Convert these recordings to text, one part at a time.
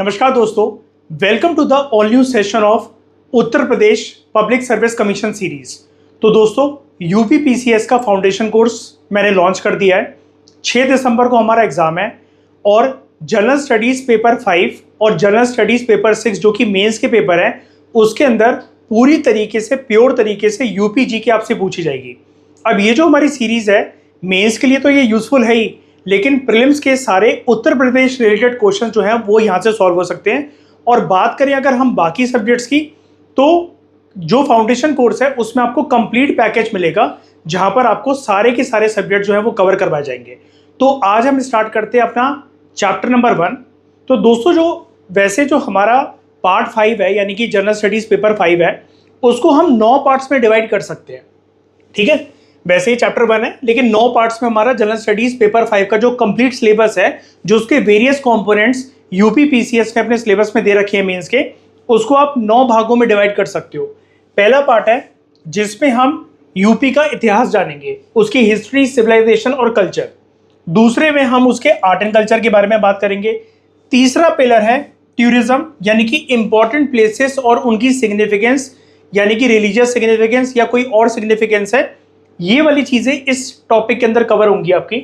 नमस्कार दोस्तों, welcome to the all new session of Uttar Pradesh public service commission series. तो दोस्तों, यूपीपीसीएस का फाउंडेशन कोर्स मैंने लॉन्च कर दिया है। 6 दिसंबर को हमारा एग्जाम है और जनरल स्टडीज पेपर 5 और जनरल स्टडीज पेपर 6 जो कि मेंस के पेपर है, उसके अंदर पूरी तरीके से प्योर तरीके से यूपीजी की आपसे पूछी जाएगी। अब ये जो हमारी सीरीज है, मेंस के लिए तो ये यूजफुल है ही, लेकिन प्रीलिम्स के सारे उत्तर प्रदेश रिलेटेड क्वेश्चन जो हैं वो यहाँ से सॉल्व हो सकते हैं। और बात करें अगर हम बाकी सब्जेक्ट्स की, तो जो फाउंडेशन कोर्स है उसमें आपको कंप्लीट पैकेज मिलेगा, जहां पर आपको सारे के सारे सब्जेक्ट जो है वो कवर करवाए जाएंगे। तो आज हम स्टार्ट करते हैं अपना चैप्टर नंबर 1। तो दोस्तों, जो हमारा पार्ट 5 है, यानी कि जनरल स्टडीज पेपर 5 है, उसको हम 9 पार्ट्स में डिवाइड कर सकते हैं। ठीक है, वैसे ही चैप्टर 1 है, लेकिन 9 पार्ट्स में हमारा जनरल स्टडीज पेपर 5 का जो कंप्लीट सिलेबस है, जो उसके वेरियस कंपोनेंट्स यूपीपीसीएस ने अपने सिलेबस में दे रखे हैं मेंस के, उसको आप 9 भागों में डिवाइड कर सकते हो। पहला पार्ट है जिसमें हम यूपी का इतिहास जानेंगे, उसकी हिस्ट्री, सिविलाइजेशन और कल्चर। दूसरे में हम उसके आर्ट एंड कल्चर के बारे में बात करेंगे। तीसरा पिलर है टूरिज्म, यानी कि इंपॉर्टेंट प्लेसेस और उनकी सिग्निफिकेंस, यानी कि रिलीजियस सिग्निफिकेंस या कोई और सिग्निफिकेंस है, ये वाली चीजें इस टॉपिक के अंदर कवर होंगी आपकी।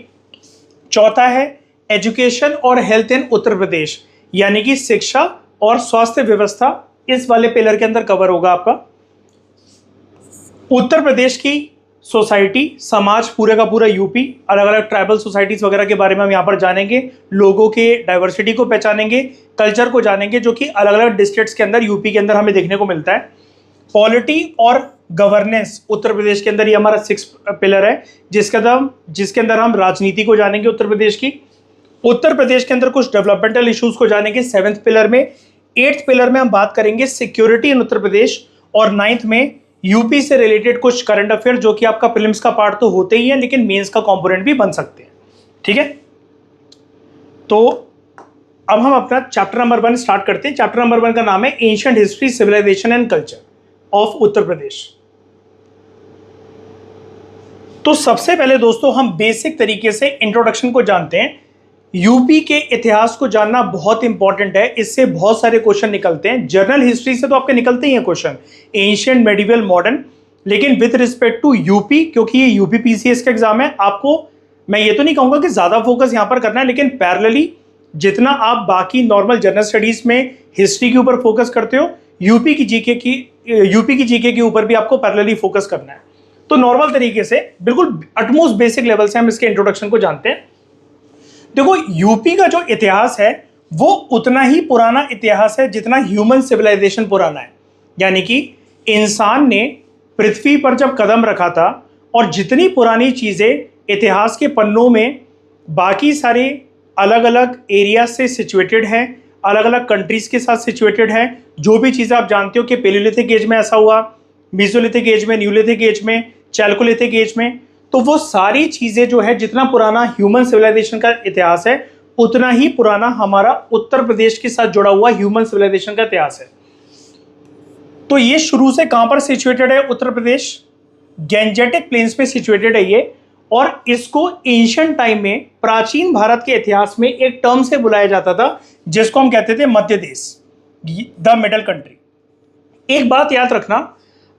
चौथा है एजुकेशन और हेल्थ इन उत्तर प्रदेश, यानी कि शिक्षा और स्वास्थ्य व्यवस्था, इस वाले पिलर के अंदर कवर होगा आपका। उत्तर प्रदेश की सोसाइटी, समाज, पूरे का पूरा यूपी, अलग अलग ट्राइबल सोसाइटीज वगैरह के बारे में हम यहाँ पर जानेंगे, लोगों के डाइवर्सिटी को पहचानेंगे, कल्चर को जानेंगे, जो कि अलग अलग डिस्ट्रिक्ट्स के अंदर यूपी के अंदर हमें देखने को मिलता है। पॉलिटी और गवर्नेंस, उत्तर प्रदेश के अंदर ये हमारा 6 पिलर है, जिसके अंदर हम राजनीति को जानेंगे उत्तर प्रदेश की। उत्तर प्रदेश के अंदर कुछ डेवलपमेंटल इश्यूज को जानेंगे 7th पिलर में। 8th पिलर में हम बात करेंगे सिक्योरिटी इन उत्तर प्रदेश, और 9th में यूपी से रिलेटेड कुछ करंट अफेयर, जो कि आपका प्रीलिम्स का पार्ट तो होते ही है, लेकिन मेंस का कंपोनेंट भी बन सकते हैं। ठीक है, तो अब हम अपना चैप्टर नंबर 1 स्टार्ट करते हैं। चैप्टर नंबर 1 का नाम है ancient history, civilization and culture of Uttar Pradesh. तो सबसे पहले दोस्तों, हम बेसिक तरीके से इंट्रोडक्शन को जानते हैं। यूपी के इतिहास को जानना बहुत इंपॉर्टेंट है, इससे बहुत सारे क्वेश्चन निकलते हैं। जनरल हिस्ट्री से तो आपके निकलते ही हैं क्वेश्चन, एंशिएंट, मेडिवल, मॉडर्न, लेकिन विद रिस्पेक्ट टू यूपी, क्योंकि ये यूपीपीसीएस का एग्जाम है, आपको मैं ये तो नहीं कहूंगा कि ज्यादा फोकस यहां पर करना है, लेकिन पैरेलली जितना आप बाकी नॉर्मल जनरल स्टडीज में हिस्ट्री के ऊपर फोकस करते हो, यूपी की जीके के ऊपर भी आपको पैरेलली फोकस करना है। तो नॉर्मल तरीके से बिल्कुल अटमोस्ट बेसिक लेवल से हम इसके इंट्रोडक्शन को जानते हैं। देखो, यूपी का जो इतिहास है वो उतना ही पुराना इतिहास है जितना ह्यूमन सिविलाइजेशन पुराना है। यानी कि इंसान ने पृथ्वी पर जब कदम रखा था, और जितनी पुरानी चीजें इतिहास के पन्नों में बाकी सारे अलग अलग एरिया से सिचुएटेड हैं, अलग अलग कंट्रीज के साथ सिचुएटेड है, जो भी चीज़ें आप जानते हो कि पेलियोलिथिक एज में ऐसा हुआ, मीसोलिथिक एज में, न्यूलिथिक एज में, चैल्कोलिथिक एज में, तो वो सारी चीज़ें जो है, जितना पुराना ह्यूमन सिविलाइजेशन का इतिहास है, उतना ही पुराना हमारा उत्तर प्रदेश के साथ जुड़ा हुआ ह्यूमन सिविलाइजेशन का इतिहास है। तो ये शुरू से कहाँ पर सिचुएटेड है? उत्तर प्रदेश गैंजेटिक प्लेन्स में सिचुएटेड है ये, और इसको एंशिएंट टाइम में, प्राचीन भारत के इतिहास में एक टर्म से बुलाया जाता था, जिसको हम कहते थे मध्य देश, द मिडल कंट्री। एक बात याद रखना,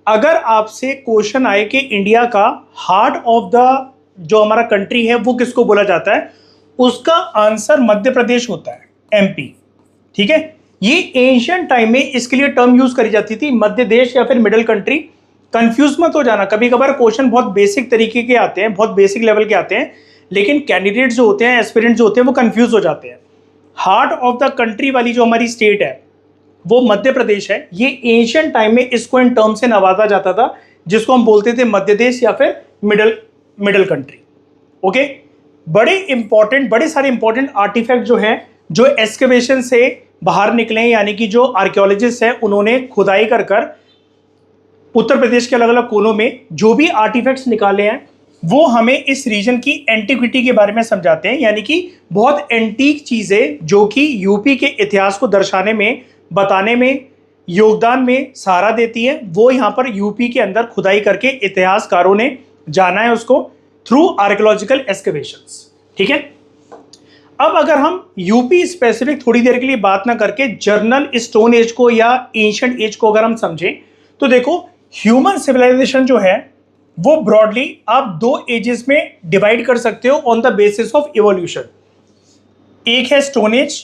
अगर आपसे क्वेश्चन आए कि इंडिया का हार्ट ऑफ द जो हमारा कंट्री है वो किसको बोला जाता है, उसका आंसर मध्य प्रदेश होता है, एमपी। ठीक है, ये एंशिएंट टाइम में इसके लिए टर्म यूज करी जाती थी, मध्य देश या फिर मिडल कंट्री। कंफ्यूज मत हो जाना, कभी कभार क्वेश्चन बहुत बेसिक तरीके के आते हैं, बहुत बेसिक लेवल के आते हैं, लेकिन कैंडिडेट जो होते हैं, एस्पिरेंट जो होते हैं, वो कंफ्यूज हो जाते हैं। हार्ट ऑफ द कंट्री वाली जो हमारी स्टेट है वो मध्य प्रदेश है। ये एंशिएंट टाइम में इसको इन टर्म से नवाजा जाता था, जिसको हम बोलते थे मध्य देश या फिर मिडल कंट्री। ओके, बड़े सारे इंपॉर्टेंट आर्टिफैक्ट जो हैं, जो एक्सकेवेशन से बाहर निकले, यानी कि जो आर्कियोलॉजिस्ट हैं उन्होंने खुदाई कर उत्तर प्रदेश के अलग अलग कोनों में जो भी आर्टिफैक्ट्स निकाले हैं, वो हमें इस रीजन की एंटिक्विटी के बारे में समझाते हैं। यानी कि बहुत एंटीक चीजें जो कि यूपी के इतिहास को दर्शाने में, बताने में, योगदान में सहारा देती है, वो यहाँ पर यूपी के अंदर खुदाई करके इतिहासकारों ने जाना है उसको थ्रू आर्कियोलॉजिकल एक्सकेवेशंस। ठीक है, अब अगर हम यूपी स्पेसिफिक थोड़ी देर के लिए बात ना करके जर्नल स्टोन एज को या एंशिएंट एज को अगर हम समझें, तो देखो ह्यूमन सिविलाइजेशन जो है वो ब्रॉडली आप दो एजेस में डिवाइड कर सकते हो on the basis of evolution. एक है स्टोन एज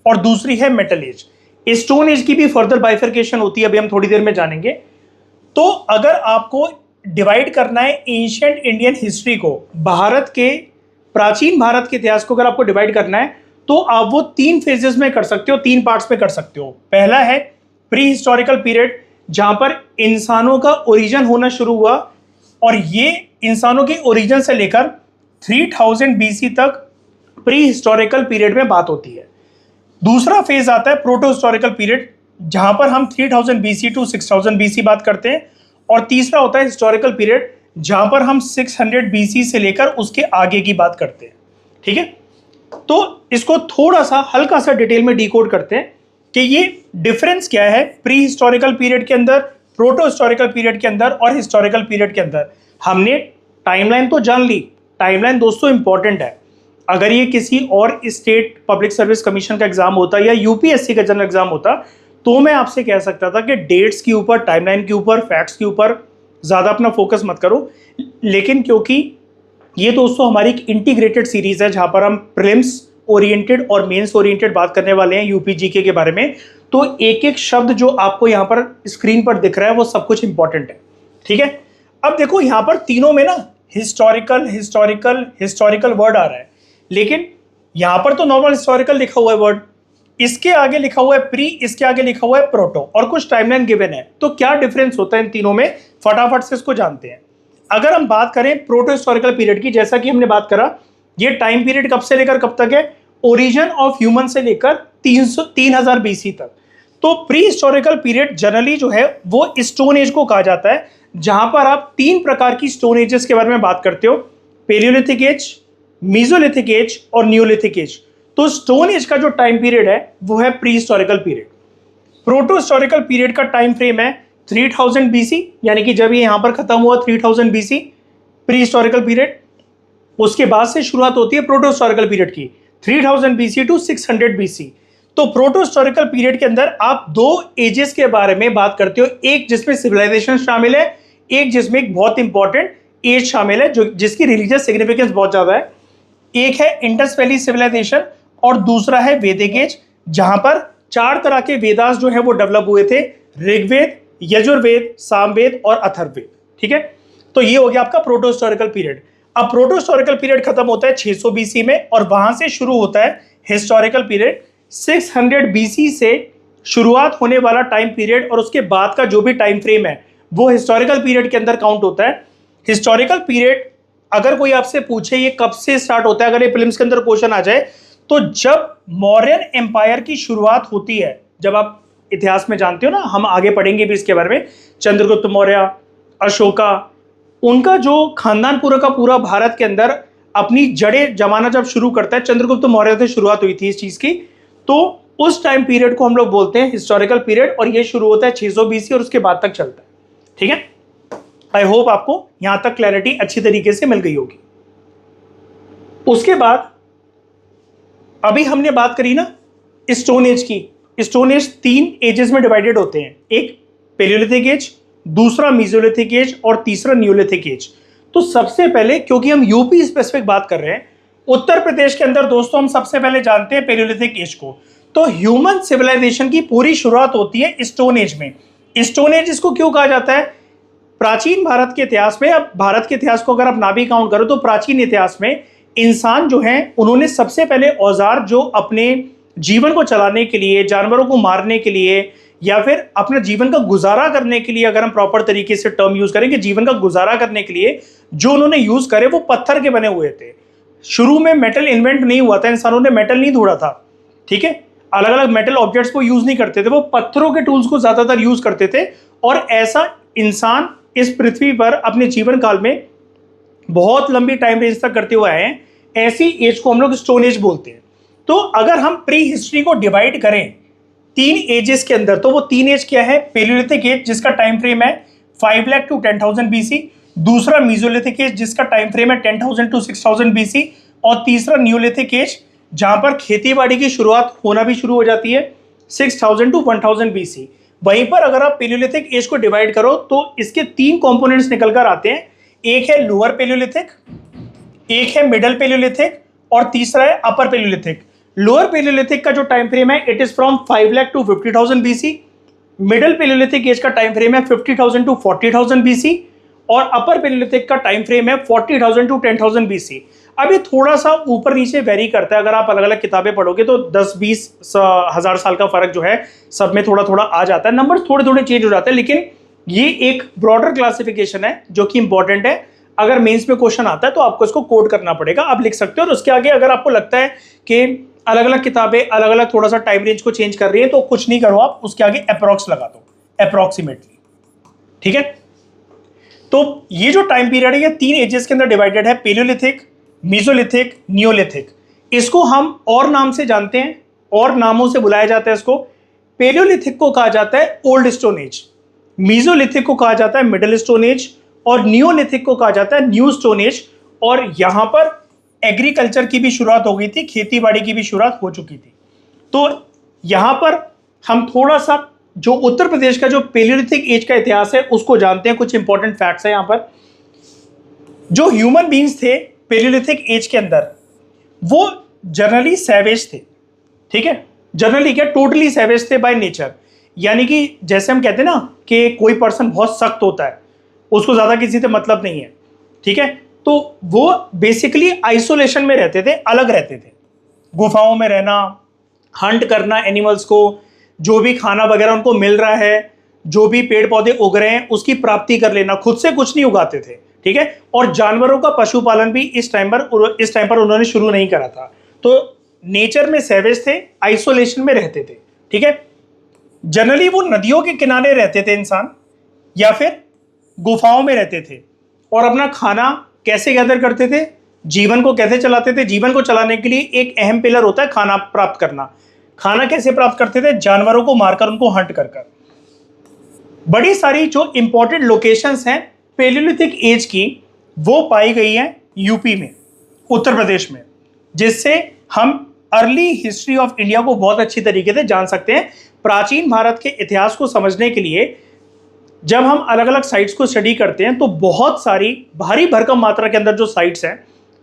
और दूसरी है मेटल एज। स्टोन एज की भी फर्दर बाइफर्केशन होती है, अभी हम थोड़ी देर में जानेंगे। तो अगर आपको डिवाइड करना है एंशिएंट इंडियन हिस्ट्री को, भारत के प्राचीन भारत के इतिहास को अगर आपको डिवाइड करना है, तो आप वो तीन फेजेस में कर सकते हो, तीन पार्ट्स में कर सकते हो। पहला है प्री हिस्टोरिकल पीरियड, जहां पर इंसानों का ओरिजिन होना शुरू हुआ, और ये इंसानों के ओरिजिन से लेकर 3000 बीसी तक प्री हिस्टोरिकल पीरियड में बात होती है। दूसरा फेज आता है प्रोटो हिस्टोरिकल पीरियड, जहां पर हम 3000 बीसी टू 6000 बीसी बात करते हैं। और तीसरा होता है हिस्टोरिकल पीरियड, जहां पर हम 600 बीसी से लेकर उसके आगे की बात करते हैं। ठीक है, तो इसको थोड़ा सा हल्का सा डिटेल में डिकोड करते हैं कि ये डिफरेंस क्या है प्री हिस्टोरिकल पीरियड के अंदर, प्रोटो हिस्टोरिकल पीरियड के अंदर और हिस्टोरिकल पीरियड के अंदर। हमने टाइमलाइन तो जान ली, टाइमलाइन दोस्तों इंपॉर्टेंट है। अगर ये किसी और स्टेट पब्लिक सर्विस कमीशन का एग्जाम होता या यूपीएससी का जनरल एग्जाम होता, तो मैं आपसे कह सकता था कि डेट्स के ऊपर, टाइमलाइन के ऊपर, फैक्ट्स के ऊपर ज़्यादा अपना फोकस मत करो। लेकिन क्योंकि ये दोस्तों हमारी एक इंटीग्रेटेड सीरीज है जहां पर हम प्रीलिम्स ओरिएंटेड और मेंस ओरिएंटेड बात करने वाले हैं यूपी जीके के बारे में, तो एक एक शब्द जो आपको यहाँ पर स्क्रीन पर दिख रहा है वो सब कुछ इंपॉर्टेंट है। ठीक है, अब देखो यहाँ पर तीनों में ना हिस्टोरिकल हिस्टोरिकल हिस्टोरिकल वर्ड आ रहा है, लेकिन यहाँ पर तो नॉर्मल हिस्टोरिकल लिखा हुआ है वर्ड, इसके आगे लिखा हुआ है प्री, इसके आगे लिखा हुआ है प्रोटो, और कुछ टाइमलाइन गिवन है। तो क्या डिफरेंस होता है इन तीनों में, फटाफट से इसको जानते हैं। अगर हम बात करें प्रोटो हिस्टोरिकल पीरियड की, जैसा कि हमने बात करा, ये टाइम पीरियड कब से लेकर कब तक है, ओरिजिन ऑफ ह्यूमन से लेकर 3000 बीसी तक। तो प्री हिस्टोरिकल पीरियड जनरली जो है वो स्टोन एज को कहा जाता है, जहां पर आप तीन प्रकार की स्टोन एजेस के बारे में बात करते हो, पेलियोलिथिक एज, मीजोलिथिक एज और न्यूलिथिक एज। तो स्टोन एज का जो टाइम पीरियड है वो है pre historical period. Proto historical period का टाइम फ्रेम है 3000 बीसी, यानी कि जब ये यहां पर खत्म हुआ 3000 बीसी प्री हिस्टोरिकल पीरियड, उसके बाद से शुरुआत होती है प्रोटो हिस्टोरिकल पीरियड की 3000 बीसी टू 600 बीसी। तो प्रोटो हिस्टोरिकल पीरियड के अंदर आप दो एजेस के बारे में बात करते हो, एक जिसमें सिविलाइजेशन शामिल है, एक जिसमें एक बहुत इंपॉर्टेंट एज शामिल है जो जिसकी रिलीजियस सिग्निफिकेंस बहुत ज्यादा है। एक है इंडस वैली सिविलाइजेशन और दूसरा है वैदिक एज, जहां पर चार तरह के वेदास जो है वो डेवलप हुए थे, ऋग्वेद, यजुर्वेद, सामवेद और अथर्ववेद। ठीक है, तो ये हो गया आपका प्रोटो हिस्टोरिकल पीरियड। अब प्रोटो हिस्टोरिकल पीरियड खत्म होता है 600 बीसी में, और वहां से शुरू होता है हिस्टोरिकल पीरियड। 600 बीसी से शुरुआत होने वाला टाइम पीरियड और उसके बाद का जो भी टाइम फ्रेम है वो हिस्टोरिकल पीरियड के अंदर काउंट होता है। हिस्टोरिकल पीरियड अगर कोई आपसे पूछे ये कब से स्टार्ट होता है, अगर ये प्रीलिम्स के अंदर क्वेश्चन आ जाए, तो जब मौर्यन एम्पायर की शुरुआत होती है, जब आप इतिहास में जानते हो ना, हम आगे पढ़ेंगे भी इसके बारे में, चंद्रगुप्त मौर्य, अशोका, उनका जो खानदान पूरा का पूरा भारत के अंदर अपनी जड़ें जमाना जब शुरू करता है, चंद्रगुप्त मौर्य से शुरुआत हुई थी इस चीज की, तो उस टाइम पीरियड को हम लोग बोलते हैं हिस्टोरिकल पीरियड, और ये शुरू होता है 600 बीसी और उसके बाद तक चलता है। ठीक है, आई होप आपको यहां तक क्लैरिटी अच्छी तरीके से मिल गई होगी। उसके बाद अभी हमने बात करी ना स्टोन एज की। स्टोन एज तीन एजेस में डिवाइडेड होते हैं, एक पेलियोलिथिक एज, दूसरा मीजोलिथिक एज और तीसरा न्यूलिथिक एज। तो सबसे पहले, क्योंकि हम यूपी स्पेसिफिक बात कर रहे हैं, उत्तर प्रदेश के अंदर दोस्तों हम सबसे पहले जानते हैं पेलियोलिथिक एज को। तो ह्यूमन सिविलाइजेशन की पूरी शुरुआत होती है स्टोन एज में। स्टोन एज इसको क्यों कहा जाता है? प्राचीन भारत के इतिहास में, अब भारत के इतिहास को अगर आप ना भी काउंट करो तो प्राचीन इतिहास में इंसान जो है उन्होंने सबसे पहले औजार जो अपने जीवन को चलाने के लिए, जानवरों को मारने के लिए या फिर अपने जीवन का गुजारा करने के लिए, अगर हम प्रॉपर तरीके से टर्म यूज करें कि जीवन का गुजारा करने के लिए जो उन्होंने यूज करे वो पत्थर के बने हुए थे। शुरू में मेटल इन्वेंट नहीं हुआ था, इंसानों ने मेटल नहीं ढूंढा था। ठीक है, अलग अलग मेटल ऑब्जेक्ट्स को यूज नहीं करते थे, वो पत्थरों के टूल्स को ज्यादातर यूज करते थे। और ऐसा इंसान इस पृथ्वी पर अपने जीवन काल में बहुत लंबी टाइम रेंज तक करते हुए आए हैं। ऐसी एज को हम लोग स्टोन एज बोलते हैं। तो अगर हम प्री हिस्ट्री को डिवाइड करें तीन एजेस के अंदर, तो वो तीन एज क्या है? पेलियोलिथिक एज जिसका टाइम फ्रेम है 5 लाख टू 10,000 बीसी, दूसरा मीजोलिथिक एज जिसका टाइम फ्रेम है 10,000 टू 6,000 बीसी, और तीसरा न्यूलिथिक एज जहां पर खेती-बाड़ी की शुरुआत होना भी शुरू हो जाती है 6000 टू 1000 BC। वहीं पर अगर आप पेलियोलिथिक एज को डिवाइड करो तो इसके 3 कंपोनेंट्स निकल कर आते हैं। एक है लोअर पेलियोलिथिक, एक है मिडल पेलियोलिथिक और तीसरा है अपर पेलियोलिथिक। लोअर पेलियोलिथिक का जो टाइम फ्रेम है it is from 5 lakh to 50,000 BC। Middle paleolithic age का टाइम फ्रेम है 50,000 टू 40,000 BC और अपर पेलियोलिथिक का टाइम फ्रेम है 40,000 टू 10,000 BC। अब ये थोड़ा सा ऊपर नीचे वेरी करता है, अगर आप अलग अलग किताबें पढ़ोगे तो 10-20 हजार साल का फर्क जो है सब में थोड़ा थोड़ा आ जाता है, नंबर थोड़े थोड़े चेंज हो जाते हैं, लेकिन ये एक ब्रॉडर क्लासिफिकेशन है जो कि इंपॉर्टेंट है। अगर मेंस में क्वेश्चन आता है तो आपको इसको कोड करना पड़ेगा, आप लिख सकते हो। और उसके आगे अगर आपको लगता है कि अलग अलग किताबें अलग अलग थोड़ा सा टाइम रेंज को चेंज कर रही है तो कुछ नहीं करो, आप उसके आगे अप्रॉक्स लगा दो, अप्रॉक्सीमेटली, ठीक है। तो ये जो टाइम पीरियड है ये 3 एजेस के अंदर डिवाइडेड है, पेलियोलिथिक, मीसोलिथिक, नियोलिथिक। इसको हम और नाम से जानते हैं, और नामों से बुलाया जाता है इसको। पेलियोलिथिक को कहा जाता है ओल्ड स्टोन एज, मीसोलिथिक को कहा जाता है मिडिल स्टोन एज और नियोलिथिक को कहा जाता है न्यू स्टोन एज। और यहां पर एग्रीकल्चर की भी शुरुआत हो गई थी, खेती बाड़ी की भी शुरुआत हो चुकी थी। तो यहां पर हम थोड़ा सा जो उत्तर प्रदेश का जो पेलियोलिथिक एज का इतिहास है उसको जानते हैं। कुछ इंपॉर्टेंट फैक्ट्स है यहां पर। जो ह्यूमन बींग्स थे पेलियोलिथिक एज के अंदर वो जनरली सैवेज थे, ठीक है। जनरली क्या, टोटली सैवेज थे बाय नेचर। यानी कि जैसे हम कहते हैं ना कि कोई पर्सन बहुत सख्त होता है, उसको ज्यादा किसी से मतलब नहीं है, ठीक है। तो वो बेसिकली आइसोलेशन में रहते थे, अलग रहते थे, गुफाओं में रहना, हंट करना एनिमल्स को, जो भी खाना वगैरह उनको मिल रहा है, जो भी पेड़ पौधे उग रहे हैं उसकी प्राप्ति कर लेना, खुद से कुछ नहीं उगाते थे, ठीक है। और जानवरों का पशुपालन भी इस टाइम पर उन्होंने शुरू नहीं करा था। तो नेचर में सैवेज थे, आइसोलेशन में रहते थे, ठीक है। जनरली वो नदियों के किनारे रहते थे इंसान, या फिर गुफाओं में रहते थे। और अपना खाना कैसे गैदर करते थे, जीवन को कैसे चलाते थे, जीवन को चलाने के लिए एक अहम पिलर होता है खाना प्राप्त करना। खाना कैसे प्राप्त करते थे, जानवरों को मारकर, उनको हंट कर कर। बड़ी सारी जो इंपॉर्टेंट लोकेशंस हैं पेलियोलिथिक एज की वो पाई गई हैं यूपी में, उत्तर प्रदेश में, जिससे हम अर्ली हिस्ट्री ऑफ इंडिया को बहुत अच्छी तरीके से जान सकते हैं। प्राचीन भारत के इतिहास को समझने के लिए जब हम अलग अलग साइट्स को स्टडी करते हैं तो बहुत सारी भारी भरकम मात्रा के अंदर जो साइट्स हैं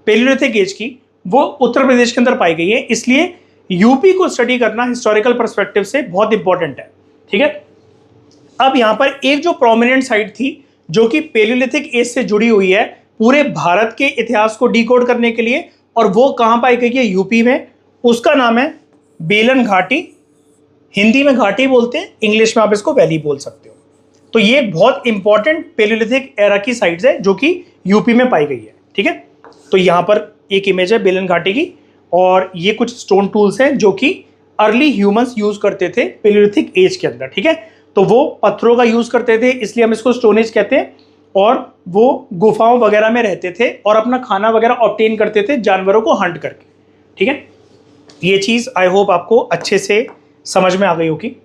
पेलियोलिथिक एज की वो उत्तर प्रदेश के अंदर पाई गई है। इसलिए यूपी को स्टडी करना हिस्टोरिकल पर्सपेक्टिव से बहुत इंपॉर्टेंट है, ठीक है। अब यहां पर एक जो प्रोमिनेंट साइट थी जो कि पेलियोलिथिक एज से जुड़ी हुई है पूरे भारत के इतिहास को डिकोड करने के लिए, और वो कहां पाई गई है, यूपी में। उसका नाम है बेलन घाटी। हिंदी में घाटी बोलते हैं, इंग्लिश में आप इसको वैली बोल सकते हो। तो ये एक बहुत इंपॉर्टेंट पेलियोलिथिक एरा की साइट्स है जो कि यूपी में पाई गई है, ठीक है। तो यहां पर एक इमेज है बेलन घाटी की, और ये कुछ स्टोन टूल्स हैं जो कि अर्ली ह्यूमंस यूज करते थे पेलियोलिथिक एज के अंदर, ठीक है। तो वो पत्थरों का यूज करते थे, इसलिए हम इसको स्टोन एज कहते हैं। और वो गुफाओं वगैरह में रहते थे और अपना खाना वगैरह ऑब्टेन करते थे जानवरों को हंट करके, ठीक है। ये चीज आई होप आपको अच्छे से समझ में आ गई होगी।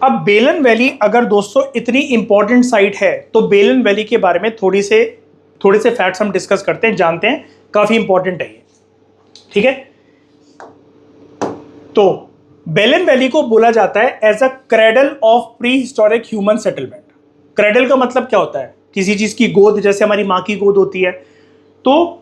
अब बेलन वैली अगर दोस्तों इतनी इंपॉर्टेंट साइट है तो बेलन वैली के बारे में थोड़े से फैक्ट्स हम डिस्कस करते हैं, जानते हैं, काफी इंपॉर्टेंट है ये, ठीक है। तो बेलन वैली को बोला जाता है as a cradle of prehistoric human settlement. Cradle का मतलब क्या होता है, किसी चीज की गोद, जैसे हमारी माँ की गोद होती है। तो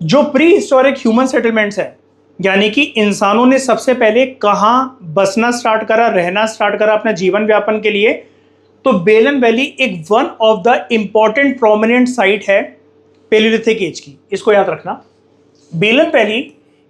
जो प्री हिस्टोरिक ह्यूमन सेटलमेंट्स हैं, यानी कि इंसानों ने सबसे पहले कहाँ बसना स्टार्ट करा, रहना स्टार्ट करा अपना जीवन व्यापन के लिए, तो बेलन वैली एक one of the important prominent site है पेलियोलिथिक एज की। इसको याद रखना, बेलन वैली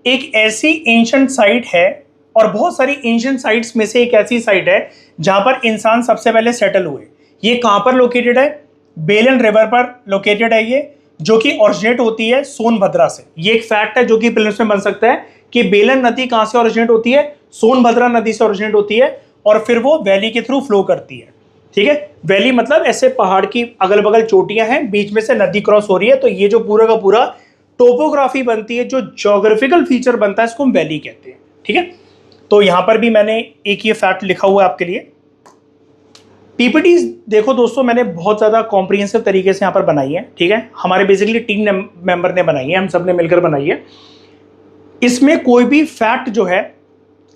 एक ऐसी एंशिएंट साइट है, और बहुत सारी एंशिएंट साइट्स में से एक ऐसी साइट है जहां पर इंसान सबसे पहले सेटल हुए। ये कहां पर लोकेटेड है, बेलन रिवर पर लोकेटेड है ये, जो कि ओरिजिनेट होती है सोनभद्रा से। ये एक फैक्ट है जो कि प्रीलिम्स में बन सकता है कि बेलन नदी कहां से ओरिजिनेट होती है, सोनभद्रा नदी से ओरिजिनेट होती है, और फिर वो वैली के थ्रू फ्लो करती है, ठीक है। वैली मतलब ऐसे पहाड़ की अगल बगल चोटियां हैं, बीच में से नदी क्रॉस हो रही है, तो ये जो पूरा का पूरा टोपोग्राफी बनती है, जो ज्योग्राफिकल फीचर बनता है, इसको हम वैली कहते हैं, ठीक है। तो यहां पर भी मैंने एक ये फैक्ट लिखा हुआ है आपके लिए। पीपीटी देखो दोस्तों, मैंने बहुत ज़्यादा कॉम्प्रिहेंसिव तरीके से यहाँ पर बनाई है, ठीक है। हमारे बेसिकली टीम मेंबर ने बनाई है, हम सब ने मिलकर बनाई है। इसमें कोई भी फैक्ट जो है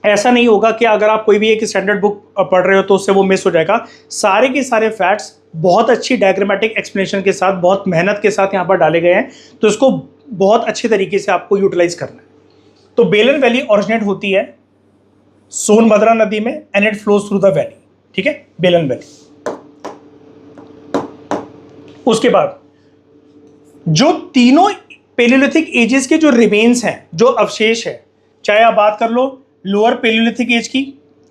ऐसा नहीं होगा कि अगर आप कोई भी एक स्टैंडर्ड बुक पढ़ रहे हो तो उससे वो मिस हो जाएगा। सारे के सारे फैक्ट्स बहुत अच्छी डायग्रामेटिक एक्सप्लेनेशन के साथ, बहुत मेहनत के साथ यहाँ पर डाले गए हैं, तो इसको बहुत अच्छे तरीके से आपको यूटिलाइज करना है। तो बेलन वैली ओरिजिनेट होती है सोनभद्रा नदी में and it flows through the valley, ठीक है, बेलन वैली। उसके बाद जो तीनों पेलियोलिथिक एजेस के जो रिमेन्स हैं, जो अवशेष है, चाहे आप बात कर लो लोअर पेलियोलिथिक एज की,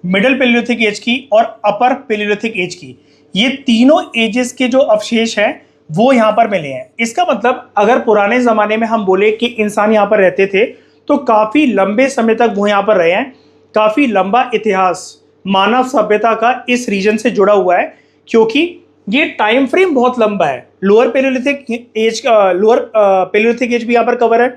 मिडिल पेलियोलिथिक एज की और अपर पेलियोलिथिक एज की, ये तीनों एजेस के जो अवशेष हैं वो यहाँ पर मिले हैं। इसका मतलब अगर पुराने ज़माने में हम बोले कि इंसान यहाँ पर रहते थे तो काफ़ी लंबे समय तक वो यहाँ पर रहे हैं। काफ़ी लंबा इतिहास मानव सभ्यता का इस रीजन से जुड़ा हुआ है, क्योंकि ये टाइम फ्रेम बहुत लंबा है। लोअर पेलियोलिथिक एज भी यहाँ पर कवर है,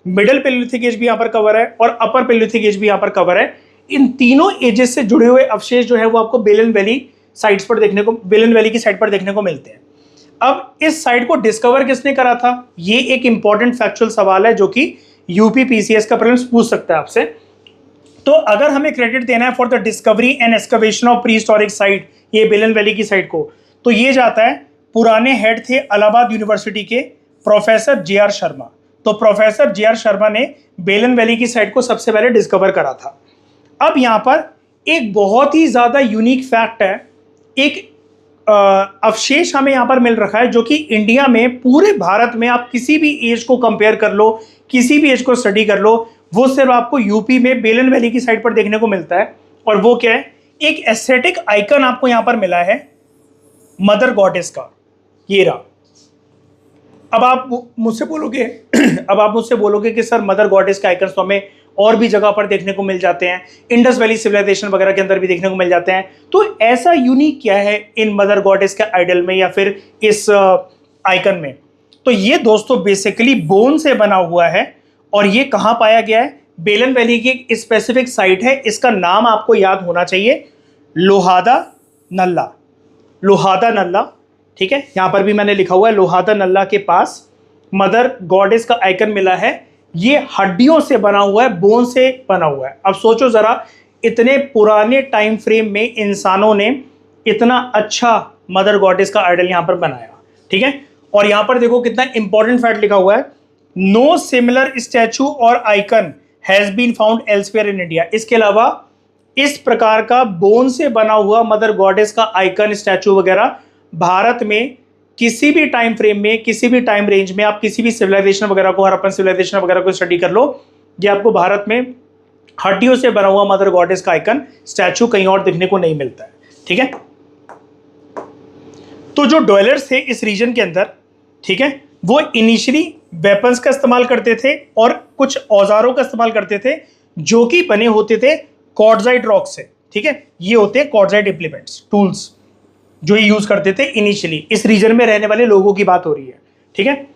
मिडिल पेलियोलिथिक एज भी यहाँ पर कवर है और अपर पेलियोलिथिक एज भी यहाँ पर कवर है। इन तीनों एजेस से जुड़े हुए अवशेष जो है वो आपको बेलन वैली साइट्स पर देखने को, बेलन वैली की साइट पर देखने को मिलते हैं। अब इस साइट को डिस्कवर किसने करा था, ये एक इंपॉर्टेंट फैक्चुअल सवाल है जो कि यूपी पीसीएस का प्रीलिम्स पूछ सकता है आपसे। तो अगर हमें क्रेडिट देना है for the discovery and excavation of pre historic site, ये बेलन वैली की साइट को, तो ये जाता है, पुराने हेड थे इलाहाबाद यूनिवर्सिटी के प्रोफेसर जे.आर. शर्मा। तो प्रोफेसर जे.आर. शर्मा ने बेलन वैली की साइट को सबसे पहले डिस्कवर करा था। अब यहाँ पर एक बहुत ही ज़्यादा यूनिक फैक्ट है, एक अवशेष हमें यहाँ पर मिल रखा है जो कि इंडिया में, पूरे भारत में आप किसी भी एज को कंपेयर कर लो, किसी भी एज को स्टडी कर लो, वो सिर्फ आपको यूपी में बेलन वैली की साइट पर देखने को मिलता है। और वो क्या है, एक एस्थेटिक आइकन आपको यहाँ पर मिला है मदर गॉडेस का, ये रहा। अब आप मुझसे बोलोगे कि सर मदर गॉडेस के आइकन्स तो हमें और भी जगह पर देखने को मिल जाते हैं, इंडस वैली सिविलाइजेशन वगैरह के अंदर भी देखने को मिल जाते हैं, तो ऐसा यूनिक क्या है इन मदर गॉडेस के आइडल में या फिर इस आइकन में। तो ये दोस्तों बेसिकली बोन से बना हुआ है और ये कहाँ पाया गया है, बेलन वैली की एक स्पेसिफिक साइट है, इसका नाम आपको याद होना चाहिए, लोहादा नल्ला। लोहादा नल्ला, ठीक है, यहां पर भी मैंने लिखा हुआ है, लोहादा नल्ला के पास मदर गॉडेस का आइकन मिला है। ये हड्डियों से बना हुआ है, बोन से बना हुआ है। अब सोचो जरा, इतने पुराने टाइम फ्रेम में इंसानों ने इतना अच्छा मदर गॉडेस का आइडल यहां पर बनाया, ठीक है। और यहां पर देखो कितना इंपॉर्टेंट फैक्ट लिखा हुआ है, नो सिमिलर स्टैचू और icon has been found elsewhere in India. इसके अलावा इस प्रकार का बोन से बना हुआ मदर गॉडेस का आइकन, स्टैचू वगैरह भारत में किसी भी टाइम फ्रेम में, किसी भी टाइम रेंज में, आप किसी भी सिविलाइजेशन वगैरह को, हरप्पन सिविलाइजेशन वगैरह को स्टडी कर लो, ये आपको भारत में हड्डियों से बना हुआ मदर गॉडेस का आइकन, स्टैचू कहीं और देखने को नहीं मिलता है, ठीक है। तो जो डवेलर्स थे इस रीजन के अंदर, ठीक है, वो इनिशियली वेपन्स का इस्तेमाल करते थे और कुछ औजारों का इस्तेमाल करते थे जो कि बने होते थे क्वार्ट्जाइट रॉक से, ठीक है। ये होते हैं क्वार्ट्जाइट इम्प्लीमेंट्स, टूल्स जो ये यूज करते थे इनिशियली। इस रीजन में रहने वाले लोगों की बात हो रही है, ठीक है।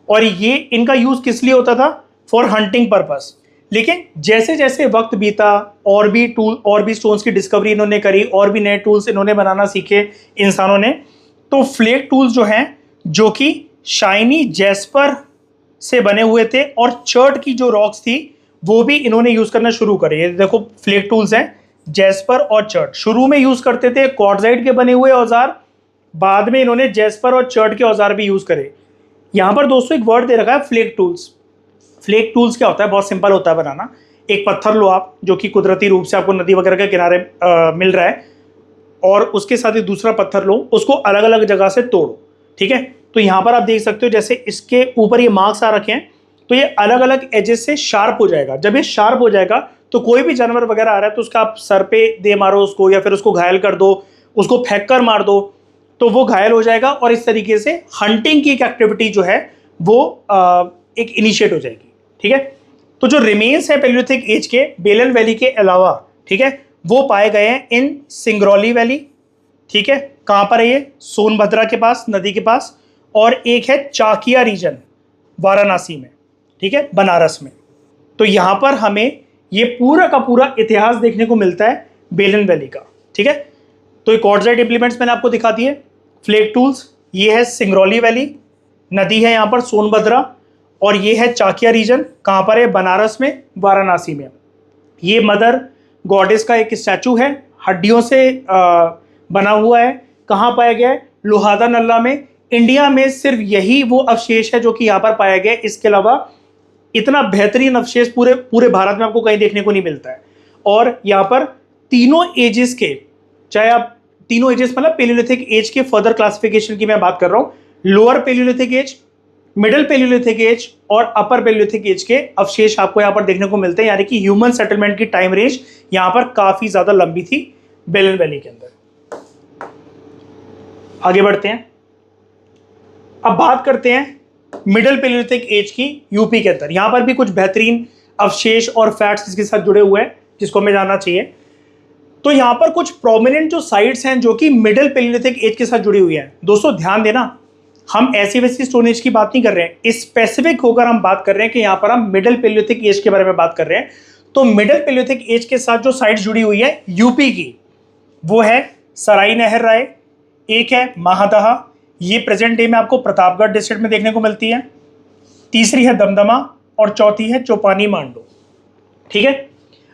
और ये इनका यूज किस लिए होता था, फॉर हंटिंग पर्पस। लेकिन जैसे जैसे वक्त बीता और भी स्टोन्स की डिस्कवरी इन्होंने करी और भी नए टूल्स इन्होंने बनाना सीखे इंसानों ने, तो फ्लेक टूल्स जो हैं, जो कि शाइनी जैस्पर से बने हुए थे और चर्ट की जो रॉक्स थी वो भी इन्होंने यूज करना शुरू करे। ये देखो फ्लेक टूल्स हैं, जैस्पर और चर्ट। शुरू में यूज करते थे क्वार्ट्जाइट के बने हुए औजार, बाद में इन्होंने जैस्पर और चर्ट के औजार भी यूज करे। यहां पर दोस्तों एक वर्ड दे रखा है फ्लेक टूल्स। फ्लेक टूल्स क्या होता है, बहुत सिंपल होता है बनाना। एक पत्थर लो आप, जो कि कुदरती रूप से आपको नदी वगैरह के किनारे मिल रहा है, और उसके साथ ही दूसरा पत्थर लो, उसको अलग अलग जगह से तोड़ो, ठीक है। तो यहाँ पर आप देख सकते हो जैसे इसके ऊपर ये मार्क्स आ रखे हैं, तो ये अलग अलग एजेस से शार्प हो जाएगा। जब ये शार्प हो जाएगा तो कोई भी जानवर वगैरह आ रहा है तो उसका आप सर पे दे मारो उसको, या फिर उसको घायल कर दो, उसको फेंक कर मार दो, तो वो घायल हो जाएगा और इस तरीके से हंटिंग की एक एक्टिविटी जो है वो एक इनिशिएट हो जाएगी, ठीक है। तो जो रिमेन्स है पेलियोलिथिक एज के बेलन वैली के अलावा, ठीक है, वो पाए गए हैं इन सिंगरौली वैली, ठीक है। कहाँ पर है ये, सोनभद्रा के पास, नदी के पास, और एक है चाकिया रीजन वाराणसी में, ठीक है, बनारस में। तो यहाँ पर हमें ये पूरा का पूरा इतिहास देखने को मिलता है बेलन वैली का, ठीक है। तो एक क्वार्ट्जाइट इम्प्लीमेंट्स मैंने आपको दिखा दिए, फ्लेक टूल्स, ये है सिंगरौली वैली, नदी है यहाँ पर सोनभद्रा, और ये है चाकिया रीजन, कहाँ पर है? बनारस में, वाराणसी में। ये मदर गॉडेस का एक स्टैचू है, हड्डियों से बना हुआ है। कहाँ पाया गया है? लोहादा नल्ला में। इंडिया में सिर्फ यही वो अवशेष है जो कि यहाँ पर पाया गया है। इसके अलावा इतना बेहतरीन अवशेष पूरे पूरे भारत में आपको कहीं देखने को नहीं मिलता है। और यहाँ पर तीनों एजेस के, चाहे आप तीनों एजेस मतलब पेलियोलिथिक एज के फर्दर क्लासिफिकेशन की मैं बात कर रहा हूँ, lower paleolithic age, middle paleolithic age और अपर पेलियोलिथिक एज के अवशेष आपको यहाँ पर देखने को मिलते हैं। यानी कि ह्यूमन सेटलमेंट की टाइम रेंज यहाँ पर काफी ज्यादा लंबी थी बेलन वैली के अंदर। आगे बढ़ते हैं, अब बात करते हैं मिडिल पेलियोलिथिक एज की यूपी के अंदर। यहां पर भी कुछ बेहतरीन अवशेष और फैक्ट्स इसके साथ जुड़े हुए हैं जिसको हमें जानना चाहिए। तो यहां पर कुछ प्रोमिनेंट जो साइट्स हैं जो कि मिडिल पेलियोलिथिक एज के साथ जुड़ी हुई हैं। दोस्तों ध्यान देना, हम ऐसी वैसी स्टोन एज की बात नहीं कर रहे हैं, स्पेसिफिक होकर हम बात कर रहे हैं कि यहां पर हम मिडिल पेलियोलिथिक एज के बारे में बात कर रहे हैं। तो मिडिल पेलियोलिथिक एज के साथ जो साइट्स जुड़ी हुई है यूपी की, वो है सराय नहर राय, एक है महादहा, ये प्रेजेंट डे में आपको प्रतापगढ़ डिस्ट्रिक्ट में देखने को मिलती है, तीसरी है दमदमा और चौथी है चौपानी मांडू। ठीक है,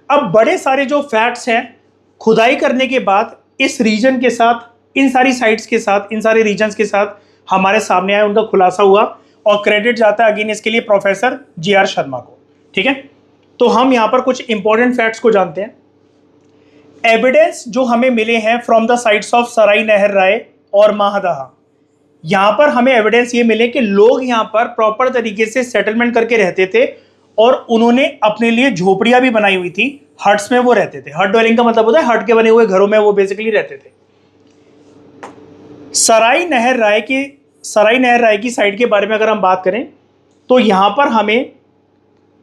अब बड़े सारे जो फैक्ट्स हैं खुदाई करने के बाद इस रीजन के साथ, इन सारी साइट्स के साथ, इन सारे रीजन्स के साथ हमारे सामने आए, उनका खुलासा हुआ और क्रेडिट जाता है अगेन इसके लिए प्रोफेसर जी.आर. शर्मा को। ठीक है, तो हम यहाँ पर कुछ इंपॉर्टेंट फैक्ट्स को जानते हैं। एविडेंस जो हमें मिले हैं फ्रॉम द साइट्स ऑफ सराय नहर राय और महादहा, यहां पर हमें एविडेंस ये मिले कि लोग यहां पर प्रॉपर तरीके से सेटलमेंट करके रहते थे और उन्होंने अपने लिए झोपड़ियां भी बनाई हुई थी, हट्स में वो रहते थे। हट ड्वेलिंग का मतलब होता है हट के बने हुए घरों में वो बेसिकली रहते थे। सराय नहर राय की साइड के बारे में अगर हम बात करें तो यहां पर हमें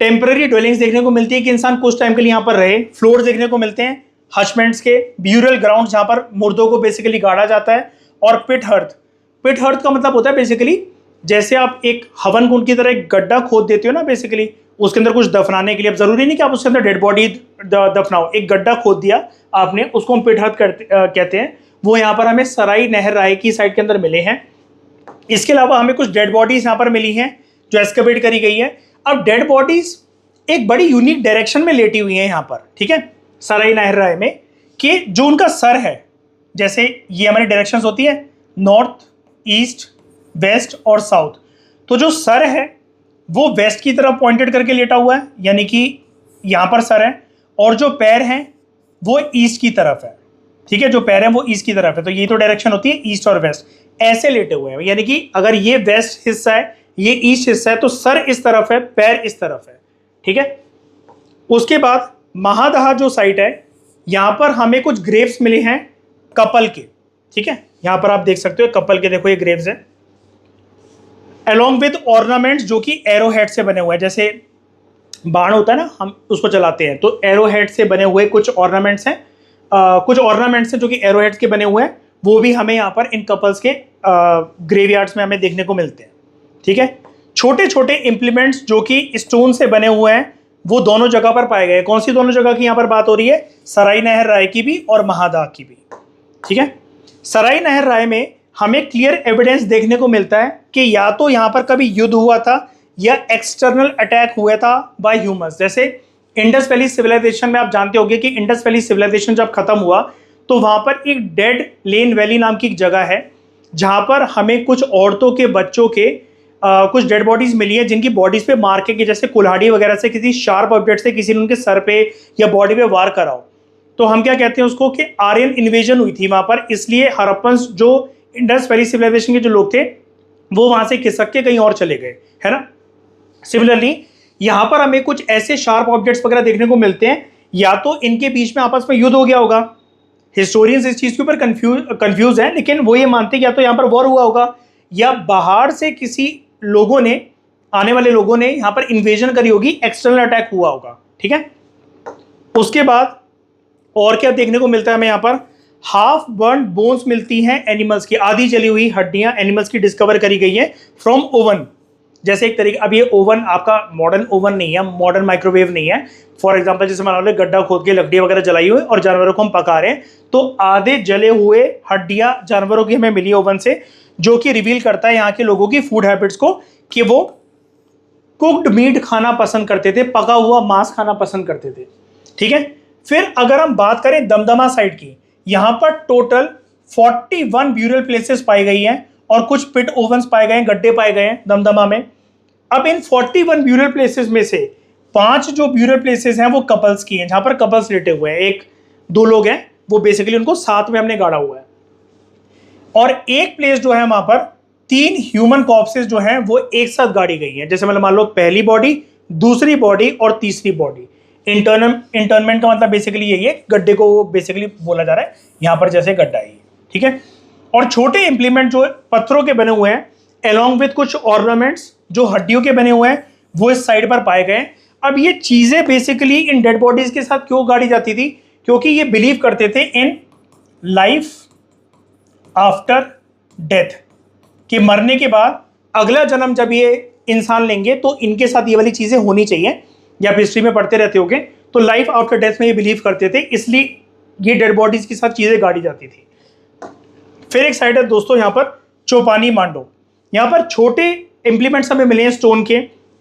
टेम्पररी ड्वेलिंग्स देखने को मिलती है कि इंसान कुछ टाइम के लिए यहां पर रहे। फ्लोर्स देखने को मिलते हैं हचमेंट्स के, ब्यूरल ग्राउंड जहां पर मुर्दों को बेसिकली गाड़ा जाता है, और पिट हर्थ। पिट हर्थ का मतलब होता है बेसिकली जैसे आप एक हवन कुंड की तरह एक गड्ढा खोद देते हो ना, बेसिकली उसके अंदर कुछ दफनाने के लिए। अब जरूरी नहीं कि आप उसके अंदर डेड बॉडी दफनाओ, एक गड्ढा खोद दिया आपने, उसको हम पिट हर्थ कहते हैं। वो यहाँ पर हमें सराय नहर राय की साइड के अंदर मिले हैं। इसके अलावा हमें कुछ डेड बॉडीज यहाँ पर मिली हैं जो एक्सकवेट करी गई है। अब डेड बॉडीज एक बड़ी यूनिक डायरेक्शन में लेटी हुई हैं यहाँ पर, ठीक है, सराय नहर राय में, कि जो उनका सर है, जैसे ये हमारी डायरेक्शंस होती है नॉर्थ, ईस्ट, वेस्ट और साउथ, तो जो सर है वो वेस्ट की तरफ पॉइंटेड करके लेटा हुआ है, यानी कि यहाँ पर सर है, और जो पैर हैं वो ईस्ट की तरफ है। ठीक है, जो पैर हैं वो ईस्ट की तरफ है, तो ये तो डायरेक्शन होती है ईस्ट और वेस्ट, ऐसे लेटे हुए हैं। यानी कि अगर ये वेस्ट हिस्सा है, ये ईस्ट हिस्सा है, तो सर इस तरफ है, पैर इस तरफ है। ठीक है, उसके बाद महादहा जो साइट है, यहां पर हमें कुछ ग्रेव्स मिले हैं कपल के। ठीक है, यहां पर आप देख सकते हो कपल के, देखो ये ग्रेव्स है, अलोंग विद ऑर्नामेंट्स जो कि एरो हेड से बने हुए हैं। जैसे बाण होता है ना, हम उसको चलाते हैं, तो एरो हेड से बने हुए कुछ ऑर्नामेंट्स हैं, कुछ ऑर्नामेंट्स हैं जो कि एरो हेड के बने हुए हैं, वो भी हमें यहाँ पर इन कपल्स के ग्रेवयार्ड्स में हमें देखने को मिलते हैं। ठीक है, छोटे छोटे इंप्लीमेंट्स जो कि स्टोन से बने हुए हैं वो दोनों जगह पर पाए गए। कौन सी दोनों जगह की यहाँ पर बात हो रही है? सराय नहर राय की भी और महादहा की भी। ठीक है, सराय नहर राय में हमें क्लियर एविडेंस देखने को मिलता है कि या तो यहाँ पर कभी युद्ध हुआ था या एक्सटर्नल अटैक हुआ था बाय ह्यूमंस। जैसे इंडस वैली सिविलाइजेशन में आप जानते होंगे कि इंडस वैली सिविलाइजेशन जब खत्म हुआ तो वहां पर एक डेड लेन वैली नाम की एक जगह है जहां पर हमें कुछ औरतों के, बच्चों के कुछ डेड बॉडीज मिली है जिनकी बॉडीज पे मार के, जैसे कुल्हाड़ी वगैरह से, किसी शार्प ऑब्जेक्ट से किसी ने उनके सर पे या बॉडी पे वार कराओ, तो हम क्या कहते हैं उसको कि आर्यन इन्वेजन हुई थी वहां पर, इसलिए हड़प्पन जो इंडस वैली सिविलाइजेशन के जो लोग थे वो वहां से खिसक के कहीं और चले गए, है ना। सिमिलरली यहाँ पर हमें कुछ ऐसे शार्प ऑब्जेक्ट्स वगैरह देखने को मिलते हैं, या तो इनके बीच में आपस में युद्ध हो गया होगा, हिस्टोरियंस इस चीज के ऊपर कंफ्यूज हैं, लेकिन वो ये मानते हैं या तो यहाँ पर वॉर हुआ होगा या बाहर से किसी लोगों ने, आने वाले लोगों ने यहाँ पर इन्वेजन करी होगी, एक्सटर्नल अटैक हुआ होगा। ठीक है, उसके बाद और क्या देखने को मिलता है हमें? यहाँ पर हाफ बर्न बोन्स मिलती हैं एनिमल्स की, आधी जली हुई हड्डियां एनिमल्स की डिस्कवर करी गई है फ्रॉम ओवन। जैसे एक तरीके, अब ये ओवन आपका मॉडर्न ओवन नहीं है, मॉडर्न माइक्रोवेव नहीं है। फॉर एग्जांपल जैसे मान लो गड्ढा खोद के लकड़ी वगैरह जलाई हुई और जानवरों को हम पका रहे हैं, तो आधे जले हुए हड्डियां जानवरों की हमें मिली ओवन से, जो कि रिवील करता है यहाँ के लोगों की फूड हैबिट्स को, कि वो कुक्ड मीट खाना पसंद करते थे, पका हुआ मांस खाना पसंद करते थे। ठीक है, फिर अगर हम बात करें दमदमा साइड की, यहां पर टोटल 41 ब्यूरल प्लेसेस पाई गई हैं और कुछ पिट ओवंस पाए गए हैं, गड्ढे पाए गए हैं दमदमा में। अब इन 41 ब्यूरल प्लेसेस में से 5 जो ब्यूरल प्लेसेस हैं वो कपल्स की हैं, जहां पर कपल्स लेटे हुए हैं, एक दो लोग हैं, वो बेसिकली उनको साथ में हमने गाड़ा हुआ है। और एक प्लेस जो है वहां पर 3 ह्यूमन कॉर्प्सेस जो हैं वो एक साथ गाड़ी गई हैं। जैसे मतलब मान लो पहली बॉडी, दूसरी बॉडी और तीसरी बॉडी। इंटर्नमेंट का मतलब बेसिकली यही है, गड्ढे को बेसिकली बोला जा रहा है, यहां पर जैसे गड्ढा है, ठीक है। और छोटे इंप्लीमेंट जो पत्थरों के बने हुए हैं एलॉन्ग विद कुछ ऑर्नामेंट्स जो हड्डियों के बने हुए हैं वो इस साइड पर पाए गए। अब ये चीजें बेसिकली इन डेड बॉडीज के साथ क्यों गाड़ी जाती थी? क्योंकि ये बिलीव करते थे इन लाइफ आफ्टर डेथ, कि मरने के बाद अगला जन्म जब ये इंसान लेंगे तो इनके साथ ये वाली चीजें होनी चाहिए, या आप हिस्ट्री में पढ़ते रहते होगे। तो लाइफ आफ्टर डेथ में ये बिलीव करते थे, इसलिए ये डेड बॉडीज के साथ चीजें गाड़ी जाती थी। फिर एक साइड है दोस्तों यहाँ पर चौपानी मांडो। यहाँ पर छोटे इंप्लीमेंट्स हमें मिले हैं स्टोन के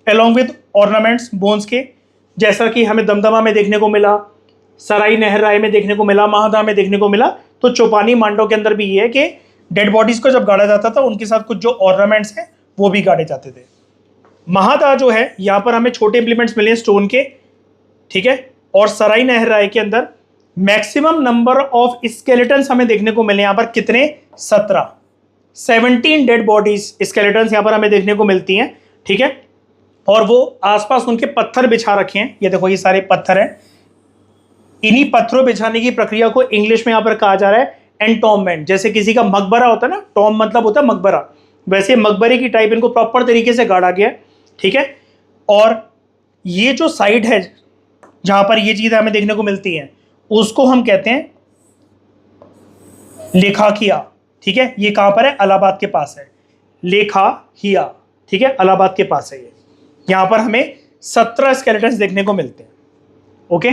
अलॉन्ग विद ऑर्नामेंट्स बोन्स के, जैसा कि हमें दमदमा में देखने को मिला, सराई नहर राय में देखने को मिला, महादा में देखने को मिला। तो चौपानी मांडो के अंदर भी ये है कि डेड बॉडीज को जब गाड़ा जाता था उनके साथ कुछ जो ऑर्नामेंट्स हैं वो भी गाड़े जाते थे। महादा जो है यहाँ पर हमें छोटे इंप्लीमेंट्स मिले हैं स्टोन के, ठीक है। और सराई नहर राय के अंदर मैक्सिमम नंबर ऑफ स्केलेटन्स हमें देखने को मिले, यहाँ पर कितने? 17 डेड बॉडीज स्केलेटन्स यहाँ पर हमें देखने को मिलती हैं, ठीक है। और वो आसपास उनके पत्थर बिछा रखे हैं, ये देखो ये सारे पत्थर हैं। इन्हीं पत्थरों बिछाने की प्रक्रिया को इंग्लिश में यहाँ पर कहा जा रहा है एंटोम्बमेंट। जैसे किसी का मकबरा होता है ना, टॉम मतलब होता है मकबरा, वैसे मकबरे की टाइप इनको प्रॉपर तरीके से गाड़ा गया, ठीक है। और ये जो साइड है जहां पर ये चीजें हमें देखने को मिलती हैं उसको हम कहते हैं लेखाखिया, ठीक है। ये कहां पर है? इलाहाबाद के पास है, लेखाहिया, ठीक है, इलाहाबाद के पास है ये। यहां पर हमें 17 स्केलेटन्स देखने को मिलते हैं, okay.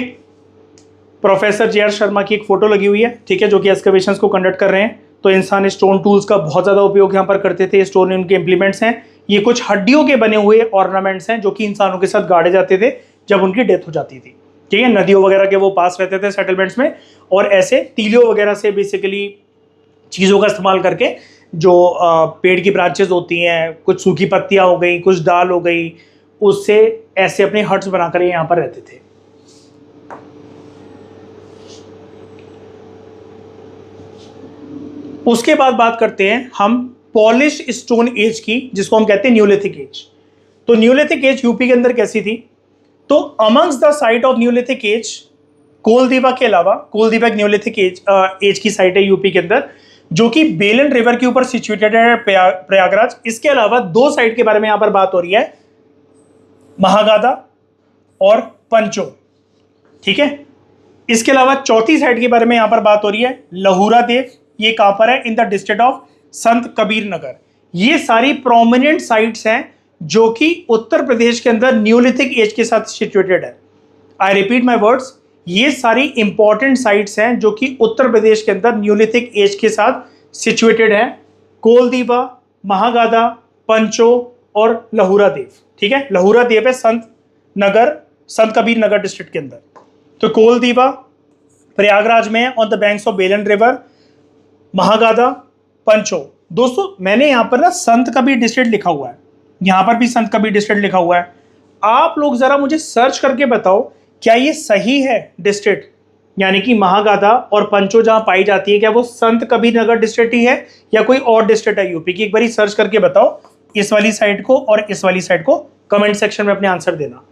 Professor J are Sharma की एक फोटो लगी हुई है, ठीक है, जो कि एक्सकवेशंस को कंडक्ट कर रहे हैं। तो इंसान स्टोन टूल्स का बहुत ज़्यादा उपयोग यहाँ पर करते थे। स्टोन उनके इंप्लीमेंट्स हैं, ये कुछ हड्डियों के बने हुए ऑर्नामेंट्स हैं जो कि इंसानों के साथ गाड़े जाते थे जब उनकी डेथ हो जाती थी, ठीक है। नदियों वगैरह के वो पास रहते थे सेटलमेंट्स में, और ऐसे तीलियों वगैरह से बेसिकली चीज़ों का इस्तेमाल करके जो पेड़ की ब्रांचेज होती हैं, कुछ सूखी पत्तियाँ हो गई, कुछ दाल हो गई, उससे ऐसे अपने हट्स बनाकर यहाँ पर रहते थे। उसके बाद बात करते हैं हम पॉलिश स्टोन एज की, जिसको हम कहते हैं न्यूलिथिक एज। तो न्यूलिथिक एज यूपी के अंदर कैसी थी? तो amongst the site of neolithic age, Koldihwa के अलावा, कोलदीवा एक न्यूलिथिक एज की साइट है यूपी के अंदर, जो कि बेलन रिवर के ऊपर सिचुएटेड है, प्रयागराज। इसके अलावा 2 साइट के बारे में यहां पर बात हो रही है, महागादा और पंचो, ठीक है। इसके अलावा चौथी साइट के बारे में यहां पर बात हो रही है लहुरा देव। ये कहां पर है? इन द डिस्ट्रिक्ट ऑफ संत कबीर नगर। ये सारी प्रोमिनेंट साइट्स हैं जो कि उत्तर प्रदेश के अंदर न्यूलिथिक एज के साथ सिचुएटेड है। आई रिपीट माई वर्ड्स, ये सारी इंपॉर्टेंट साइट्स हैं जो कि उत्तर प्रदेश के अंदर न्यूलिथिक एज के साथ सिचुएटेड है। कोलदीवा, महागादा, पंचो और लहुरा देव, ठीक है। लहुरा देव है संत कबीर नगर डिस्ट्रिक्ट के अंदर। तो कोलदीवा प्रयागराज में ऑन द बैंक्स ऑफ बेलन रिवर, महागादा, पंचो। दोस्तों मैंने यहां पर ना संत कबीर डिस्ट्रिक्ट लिखा हुआ है, यहां पर भी संत कबीर डिस्ट्रिक्ट लिखा हुआ है। आप लोग जरा मुझे सर्च करके बताओ क्या ये सही है डिस्ट्रिक्ट, यानी कि महागादा और पंचो जहां पाई जाती है, क्या वो संत कबीर नगर डिस्ट्रिक्ट ही है या कोई और डिस्ट्रिक्ट है यूपी की? एक बार सर्च करके बताओ इस वाली साइड को और इस वाली साइड को, कमेंट सेक्शन में अपने आंसर देना।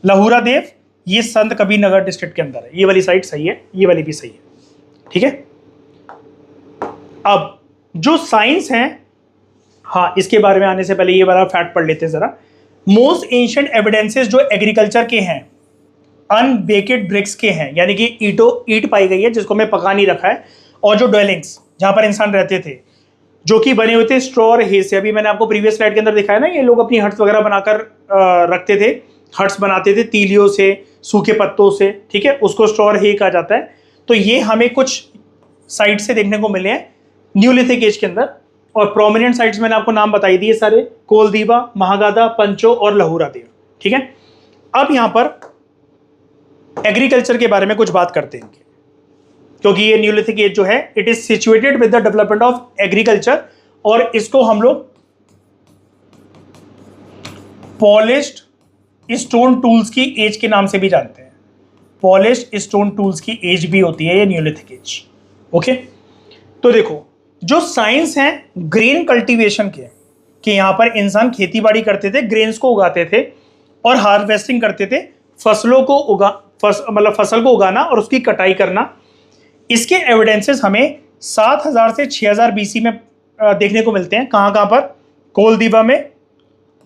लहुरा देव ये संत कबीर नगर डिस्ट्रिक्ट के अंदर है, ये वाली साइड सही है, ये वाली भी सही है, ठीक है। अब जो साइंस हैं, हाँ इसके बारे में आने से पहले ये वाला फैक्ट पढ़ लेते हैं जरा। मोस्ट एंशिएंट एविडेंसेस जो एग्रीकल्चर के हैं अनबेकेड ब्रिक्स के हैं, यानी कि ईट पाई गई है जिसको मैं पका नहीं रखा है, और जो ड्वेलिंग्स जहां पर इंसान रहते थे जो कि बने हुए थे स्ट्रॉ और हे से। अभी मैंने आपको प्रीवियस स्लाइड के अंदर दिखाया ना, ये लोग अपनी हट्स वगैरह बनाकर रखते थे, हट्स बनाते थे तीलियों से, सूखे पत्तों से, ठीक है, उसको स्ट्रॉ और हे कहा जाता है। तो ये हमें कुछ साइट से देखने को मिले हैं न्यूलिथिक एज के अंदर, और प्रोमिनेंट साइट्स मैंने आपको नाम बताई दिए सारे, कोलदीवा, महागादा, पंचो और लहुरा देव। ठीक है, अब यहां पर एग्रीकल्चर के बारे में कुछ बात करते हैं, क्योंकि ये न्यूलिथिक एज जो है it is situated with the development of agriculture, और इसको हम लोग पॉलिश्ड स्टोन टूल्स की एज के नाम से भी जानते हैं। पॉलिश्ड स्टोन टूल्स की एज भी होती है ये न्यूलिथिक एज। ओके, तो देखो जो साइंस है ग्रेन कल्टीवेशन के, कि यहां पर इंसान खेती बाड़ी करते थे, ग्रेन्स को उगाते थे और हार्वेस्टिंग करते थे, फसलों को मतलब फसल को उगाना और उसकी कटाई करना। इसके एविडेंसेस हमें 7000 से 6000 बीसी में देखने को मिलते हैं। कहां कहां पर? कोलदीवा में।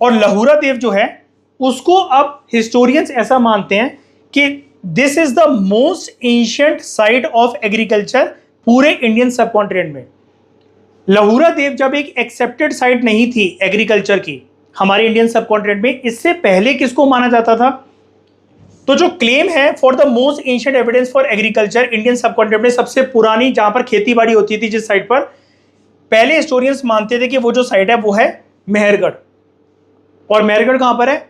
और लहुरा देव जो है उसको अब हिस्टोरियंस ऐसा मानते हैं कि this is the most ancient site of agriculture पूरे इंडियन सबकॉन्टिनेंट में। लहुरा देव जब एक एक्सेप्टेड साइट नहीं थी एग्रीकल्चर की हमारे इंडियन सबकॉन्टिनेंट में, इससे पहले किसको माना जाता था? तो जो क्लेम है for the most ancient evidence for agriculture Indian subcontinent में, सबसे पुरानी जहां पर खेती बाड़ी होती थी जिस साइट पर, पहले हिस्टोरियंस मानते थे कि वो जो साइट है वो है मेहरगढ़। और मेहरगढ़ कहां पर है?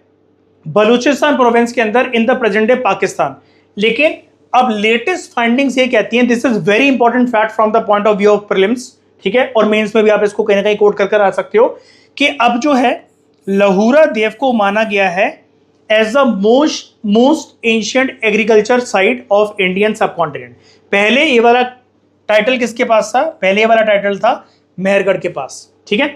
बलूचिस्तान प्रोविंस के अंदर in the present day Pakistan. लेकिन अब लेटेस्ट फाइंडिंग्स ये कहती हैं, this is very important fact from the point of view of prelims, ठीक है, और मेंस में भी आप इसको कहीं ना कहीं कोट कर आ सकते हो, कि अब जो है लहुरा देव को माना गया है as the most ancient agriculture site of Indian subcontinent. पहले ये वाला टाइटल किसके पास था? पहले ये वाला टाइटल था मेहरगढ़ के पास, ठीक है।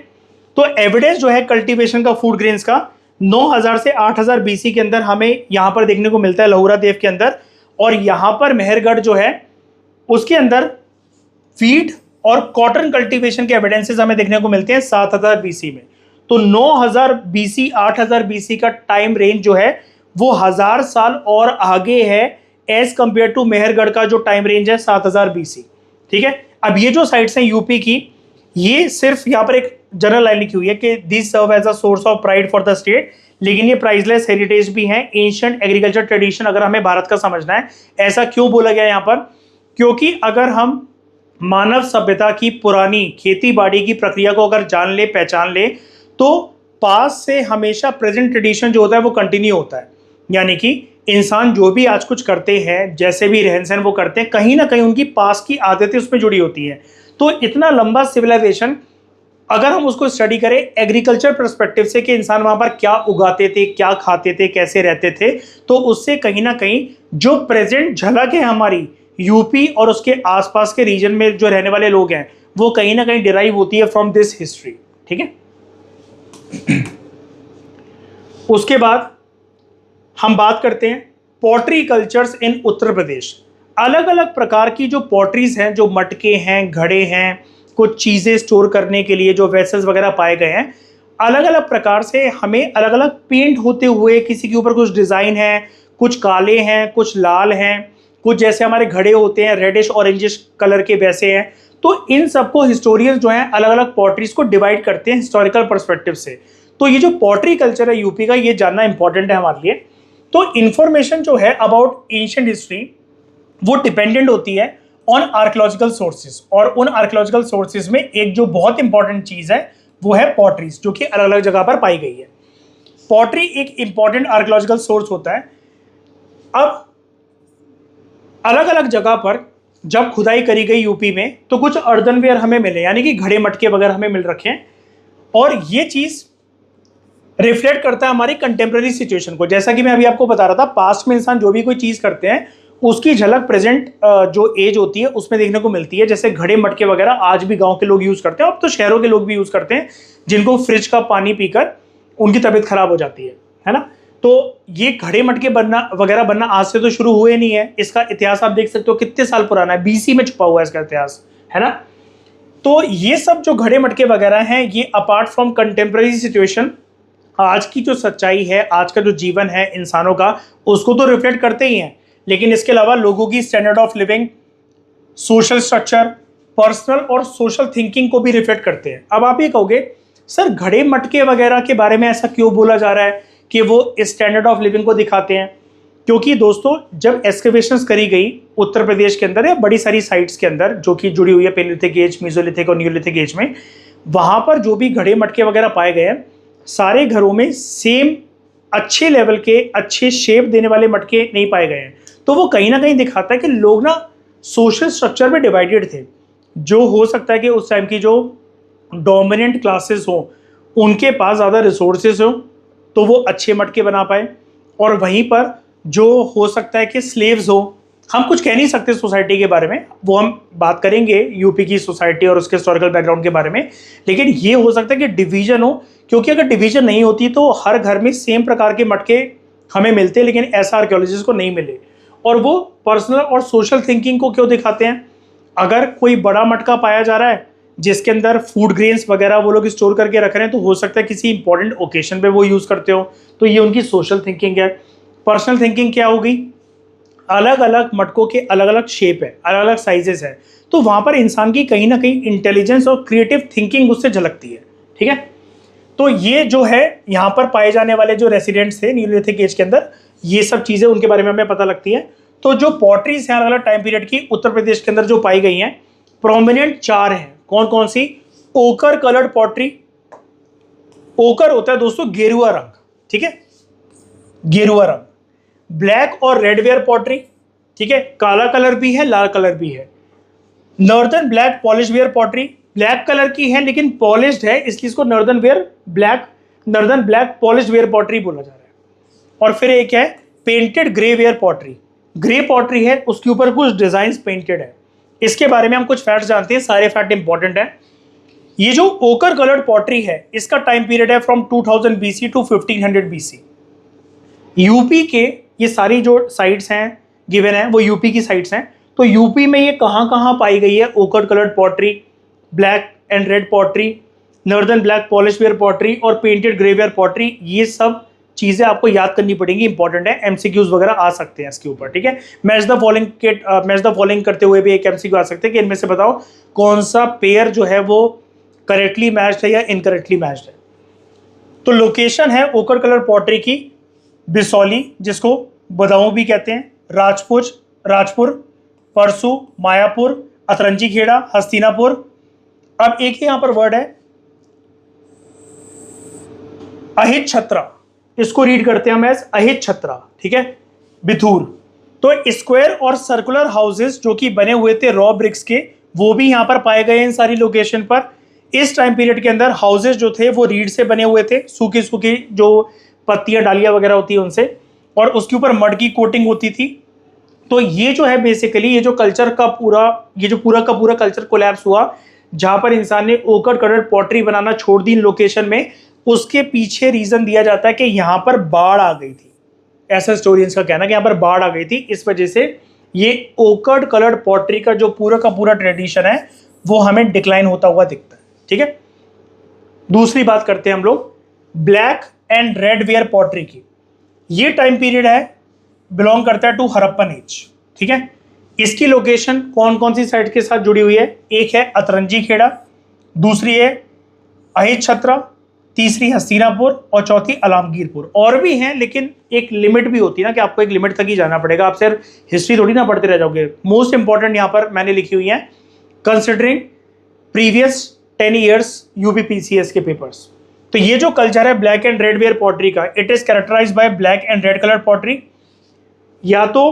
तो एविडेंस जो है कल्टीवेशन का फूड ग्रेन्स का 9000 से 8000 बीसी के अंदर हमें यहां पर देखने को मिलता है लहुरा देव के अंदर। और यहां पर मेहरगढ़ जो है उसके अंदर फीड और कॉटन कल्टीवेशन के एविडेंसेस हमें देखने को मिलते हैं 7000 बीसी में। तो 9000 बीसी 8000 बीसी का टाइम रेंज जो है वो 1000 साल और आगे है एज कंपेयर टू मेहरगढ़ का जो टाइम रेंज है 7000 बीसी, ठीक है। अब ये जो साइट्स हैं यूपी की, ये सिर्फ यहाँ पर एक जनरल लाइन लिखी हुई है कि this serve as a source of pride for the state, लेकिन ये प्राइसलेस हेरिटेज भी है, एंशिएंट एग्रीकल्चर ट्रेडिशन अगर हमें भारत का समझना है। ऐसा क्यों बोला गया यहाँ पर? क्योंकि अगर हम मानव सभ्यता की पुरानी खेती बाड़ी की प्रक्रिया को अगर जान ले, पहचान ले, तो पास से हमेशा प्रेजेंट ट्रेडिशन जो होता है वो कंटिन्यू होता है। यानी कि इंसान जो भी आज कुछ करते हैं, जैसे भी रहन सहन वो करते हैं, कहीं ना कहीं उनकी पास की आदतें उसमें जुड़ी होती हैं। तो इतना लंबा सिविलाइजेशन अगर हम उसको स्टडी करें एग्रीकल्चर पर्सपेक्टिव से कि इंसान वहां पर क्या उगाते थे, क्या खाते थे, कैसे रहते थे, तो उससे कहीं ना कहीं जो प्रेजेंट झलक है हमारी यूपी और उसके आसपास के रीजन में जो रहने वाले लोग हैं वो कहीं ना कहीं डिराइव होती है फ्रॉम दिस हिस्ट्री, ठीक है। उसके बाद हम बात करते हैं पॉटरी कल्चर्स इन उत्तर प्रदेश। अलग अलग प्रकार की जो पॉटरीज हैं, जो मटके हैं, घड़े हैं, कुछ चीज़ें स्टोर करने के लिए जो वेसल्स वगैरह पाए गए हैं, अलग अलग प्रकार से हमें अलग अलग पेंट होते हुए, किसी के ऊपर कुछ डिज़ाइन है, कुछ काले हैं, कुछ लाल हैं, कुछ जैसे हमारे घड़े होते हैं रेडिश ऑरेंजिश कलर के वैसे हैं। तो इन सबको हिस्टोरियंस जो हैं अलग अलग पॉटरीज को डिवाइड करते हैं हिस्टोरिकल पर्सपेक्टिव से। तो ये जो पॉटरी कल्चर है यूपी का, ये जानना इंपॉर्टेंट है हमारे लिए। तो इंफॉर्मेशन जो है अबाउट एंशिएंट हिस्ट्री वो डिपेंडेंट होती है ऑन आर्कियोलॉजिकल सोर्सेज, और उन आर्कियोलॉजिकल सोर्सेज में एक जो बहुत इंपॉर्टेंट चीज है वो है पॉटरीज, जो कि अलग अलग जगह पर पाई गई है। पॉटरी एक इंपॉर्टेंट आर्कियोलॉजिकल सोर्स होता है। अब अलग अलग जगह पर जब खुदाई करी गई यूपी में, तो कुछ अर्दनवेयर हमें मिले, यानी कि घड़े मटके वगैरह हमें मिल रखे हैं, और ये चीज रिफ्लेक्ट करता है हमारी कंटेम्प्रेरी सिचुएशन को। जैसा कि मैं अभी आपको बता रहा था, पास्ट में इंसान जो भी कोई चीज करते हैं उसकी झलक प्रेजेंट जो एज होती है उसमें देखने को मिलती है। जैसे घड़े मटके वगैरह आज भी गांव के लोग यूज करते हैं, अब तो शहरों के लोग भी यूज करते हैं, जिनको फ्रिज का पानी पीकर उनकी तबीयत खराब हो जाती है ना। तो ये घड़े मटके बनना वगैरह बनना आज से तो शुरू हुए नहीं है। इसका इतिहास आप देख सकते हो कितने साल पुराना है, बीसी में छुपा हुआ है इसका इतिहास, है ना। तो ये सब जो घड़े मटके वगैरह हैं, ये अपार्ट फ्रॉम कंटेम्प्रेरी सिचुएशन, आज की जो सच्चाई है, आज का जो जीवन है इंसानों का, उसको तो रिफ्लेक्ट करते ही हैं, लेकिन इसके अलावा लोगों की standard of living, social structure, personal और सोशल थिंकिंग को भी रिफ्लेक्ट करते हैं। अब आप ये कहोगे सर घड़े मटके वगैरह के बारे में ऐसा क्यों बोला जा रहा है कि वो स्टैंडर्ड ऑफ लिविंग को दिखाते हैं? क्योंकि दोस्तों जब एक्सकवेशंस करी गई उत्तर प्रदेश के अंदर या बड़ी सारी साइट्स के अंदर जो कि जुड़ी हुई है पेलियोलिथिक एज, मेसोलिथिक और न्यूलिथिक एज में, वहां पर जो भी घड़े मटके वगैरह पाए गए हैं, सारे घरों में सेम अच्छे लेवल के अच्छे शेप देने वाले मटके नहीं पाए गए हैं। तो वो कहीं ना कहीं दिखाता है कि लोग ना सोशल स्ट्रक्चर में डिवाइडेड थे। जो हो सकता है कि उस टाइम की जो डोमिनेंट क्लासेस हो उनके पास ज़्यादा रिसोर्सेज हो तो वो अच्छे मटके बना पाए, और वहीं पर जो हो सकता है कि स्लेव्स हो, हम कुछ कह नहीं सकते सोसाइटी के बारे में, वो हम बात करेंगे यूपी की सोसाइटी और उसके हिस्टोरिकल बैकग्राउंड के बारे में, लेकिन ये हो सकता है कि डिवीजन हो, क्योंकि अगर डिवीजन नहीं होती तो हर घर में सेम प्रकार के मटके हमें मिलते, लेकिन ऐसा आर्कियोलॉजिस्ट को नहीं मिले। और वो पर्सनल और सोशल थिंकिंग को क्यों दिखाते हैं? अगर कोई बड़ा मटका पाया जा रहा है जिसके अंदर फूड ग्रेन्स वगैरह वो लोग स्टोर करके रख रहे हैं, तो हो सकता है किसी इंपॉर्टेंट ओकेशन पे वो यूज़ करते हो, तो ये उनकी सोशल थिंकिंग है। पर्सनल थिंकिंग क्या होगी? अलग अलग मटकों के अलग अलग शेप है, अलग अलग साइजेस है, तो वहाँ पर इंसान की कहीं ना कहीं इंटेलिजेंस और क्रिएटिव थिंकिंग उससे झलकती है। ठीक है, तो ये जो है यहाँ पर पाए जाने वाले जो रेसिडेंट्स थे न्यूलिथिक एज के अंदर, ये सब चीज़ें उनके बारे में हमें पता लगती है। तो जो पॉटरीज हैं अलग अलग टाइम पीरियड की उत्तर प्रदेश के अंदर जो पाई गई हैं, प्रोमिनेंट 4 हैं। कौन कौन सी? ओकर कलर्ड पॉटरी। ओकर होता है दोस्तों गेरुआ रंग, ठीक है, गेरुआ रंग। ब्लैक और रेड वेयर पॉटरी, ठीक है, काला कलर भी है लाल कलर भी है। Northern black polish ware pottery, black colour की है लेकिन पॉलिश्ड है, इसलिए इसको northern black polished ware pottery बोला जा रहा है। और फिर एक है painted grey ware pottery. Grey pottery है, उसके ऊपर कुछ डिजाइन पेंटेड है। इसके बारे में हम कुछ फैक्ट्स जानते हैं, सारे फैक्ट इंपॉर्टेंट है। ये जो ओकर कलर्ड पॉटरी है इसका टाइम पीरियड है from 2000 BC to 1500 BC। UP के ये सारी जो साइट्स हैं गिवन है वो यूपी की साइट्स हैं। तो यूपी में ये कहाँ कहाँ पाई गई है? Ochre coloured pottery, black and red pottery, northern black polish ware pottery और पेंटेड ग्रे वेयर पॉटरी। ये सब चीज़ें आपको याद करनी पड़ेंगी, इंपॉर्टेंट है, एमसीक्यूज वगैरह आ सकते हैं इसके ऊपर। ठीक है, मैच द फॉलोइंग करते हुए भी एक एमसीक्यू आ सकते हैं कि इनमें से बताओ कौन सा पेयर जो है वो करेक्टली मैच्ड है या इनकरेक्टली मैच्ड है। तो लोकेशन है ओकर कलर पॉटरी की बिसौली, जिसको बदाऊं भी कहते हैं, राजपुर, परसू, मायापुर, अतरंजी खेड़ा, हस्तिनापुर। अब एक ही यहां पर वर्ड है अहित छत्रा, इसको रीड करते हैं हम एज अहित छत्रा। ठीक है, बिथूर। तो स्क्वायर और सर्कुलर हाउसेस जो कि बने हुए थे रॉ ब्रिक्स के, वो भी यहां पर पाए गए इन सारी लोकेशन पर। इस टाइम पीरियड के अंदर हाउसेस जो थे वो रीड से बने हुए थे, सूखी सूखी जो पत्तियां डालियां वगैरह होती है उनसे, और उसके ऊपर मड की कोटिंग होती थी। तो ये जो है बेसिकली ये जो कल्चर का पूरा ये जो पूरा का पूरा कल्चर कोलैप्स हुआ, जहां पर इंसान ने ओकर कलर्ड पॉटरी बनाना छोड़ दी इन लोकेशन में, उसके पीछे रीजन दिया जाता है कि यहां पर बाढ़ आ गई थी। ऐसा स्टोरियंस का कहना है कि यहां पर बाढ़ आ गई थी, इस वजह से ये ओकर्ड कलर्ड पॉटरी का जो पूरा का पूरा ट्रेडिशन है वो हमें डिक्लाइन होता हुआ दिखता है। ठीक है, दूसरी बात करते हैं हम लोग black and red ware pottery की। ये टाइम पीरियड है बिलोंग करता है टू हड़प्पन एज। ठीक है, इसकी लोकेशन कौन कौन सी साइट के साथ जुड़ी हुई है? एक है अतरंजी खेड़ा, दूसरी है अहित छत्रा, तीसरी हस्तिनापुर और चौथी अलामगीरपुर। और भी हैं लेकिन एक लिमिट भी होती है ना कि आपको एक लिमिट तक ही जाना पड़ेगा, आप सिर्फ हिस्ट्री थोड़ी ना पढ़ते रह जाओगे। मोस्ट इंपॉर्टेंट यहां पर मैंने लिखी हुई है कंसिडरिंग प्रीवियस 10 ईयर्स यूपीपीसीएस के पेपर्स। तो ये जो कल्चर है black and red ware pottery का, it is characterised by black and red colour pottery. या तो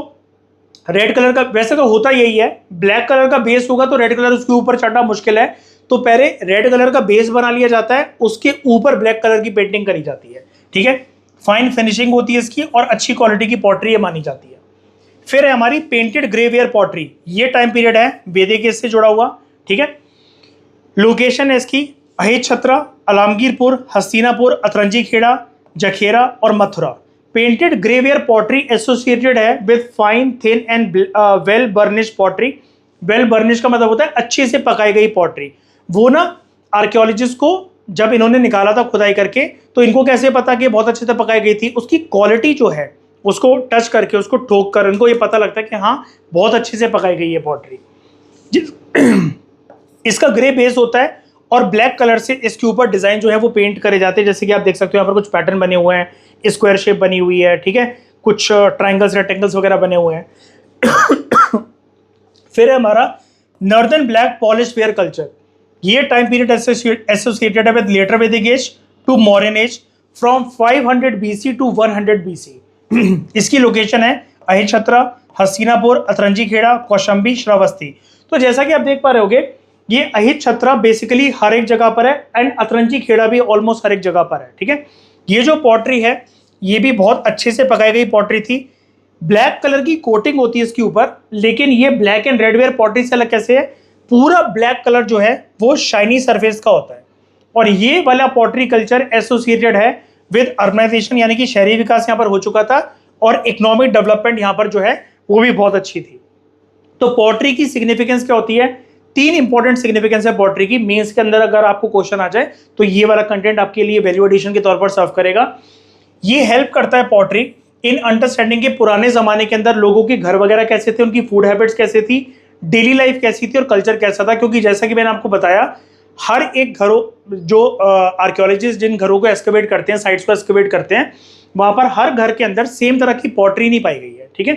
रेड कलर का, वैसे तो होता यही है, ब्लैक कलर का बेस होगा तो रेड कलर उसके ऊपर चढ़ना मुश्किल है, तो पहले रेड कलर का बेस बना लिया जाता है, उसके ऊपर ब्लैक कलर की पेंटिंग करी जाती है। ठीक है, फाइन फिनिशिंग होती है इसकी और अच्छी क्वालिटी की पॉटरी ये मानी जाती है। फिर है हमारी पेंटेड ग्रे वेयर पॉटरी। ये टाइम पीरियड है वैदिक एज से जुड़ा हुआ। ठीक है, लोकेशन है इसकी अहित छत्रा, अलामगीरपुर, हस्तिनापुर, अतरंजी खेड़ा, जखेरा और Mathura. Painted grey ware pottery associated है with fine thin and well burnish pottery. Well burnish का मतलब होता है अच्छे से पकाई गई पॉटरी। वो ना आर्कियोलॉजिस्ट को जब इन्होंने निकाला था खुदाई करके, तो इनको कैसे पता कि बहुत अच्छे से पकाई गई थी? उसकी क्वालिटी जो है उसको टच करके, उसको ठोक कर इनको ये पता लगता है कि हाँ बहुत अच्छे से पकाई गई है पॉटरी। इसका ग्रे बेस होता है और ब्लैक कलर से इसके ऊपर डिजाइन जो है वो पेंट करे जाते हैं। जैसे कि आप देख सकते हो यहाँ पर कुछ पैटर्न बने हुए हैं, स्क्वायर शेप बनी हुई है, ठीक है, कुछ ट्रायंगल्स रेक्टेंगल्स वगैरह बने हुए हैं। फिर है हमारा northern black polish ware culture. ये टाइम पीरियड एसोसिएटेड है with later Vedic age to modern age. From 500 BC to 100 BC। इसकी लोकेशन है अहिछत्रा, हस्तिनापुर, अतरंजी खेड़ा, कौशाम्बी, श्रावस्ती। तो जैसा कि आप देख पा रहे होगे, ये अहिछत्रा बेसिकली हर एक जगह पर है एंड अतरंजी खेड़ा भी ऑलमोस्ट हर एक जगह पर है। ठीक है, ये जो पॉटरी है ये भी बहुत अच्छे से पकाई गई पॉटरी थी। ब्लैक कलर की कोटिंग होती है इसके ऊपर, लेकिन ये black and red ware pottery से अलग कैसे है, पूरा ब्लैक कलर जो है वो शाइनी सरफेस का होता है। और ये वाला पॉटरी कल्चर एसोसिएटेड है विद अर्बनाइजेशन, यानी कि शहरी विकास यहाँ पर हो चुका था और इकोनॉमिक डेवलपमेंट यहाँ पर जो है वो भी बहुत अच्छी थी। तो पॉटरी की सिग्निफिकेंस क्या होती है, 3 इंपॉर्टेंट सिग्निफिकेंस है पॉटरी की। मेंस के अंदर अगर आपको क्वेश्चन आ जाए तो ये वाला कंटेंट आपके लिए वैल्यू एडिशन के तौर पर सर्व करेगा। ये हेल्प करता है पॉटरी इन अंडरस्टैंडिंग के पुराने जमाने के अंदर लोगों के घर वगैरह कैसे थे, उनकी फूड हैबिट्स कैसे थी, डेली लाइफ कैसी थी और कल्चर कैसा था। क्योंकि जैसा कि मैंने आपको बताया, हर एक घरों जो आर्कियोलॉजिस्ट जिन घरों को एक्सकवेट करते हैं, साइट्स को एक्सकवेट करते हैं, वहां पर हर घर के अंदर सेम तरह की पॉटरी नहीं पाई गई है। ठीक है,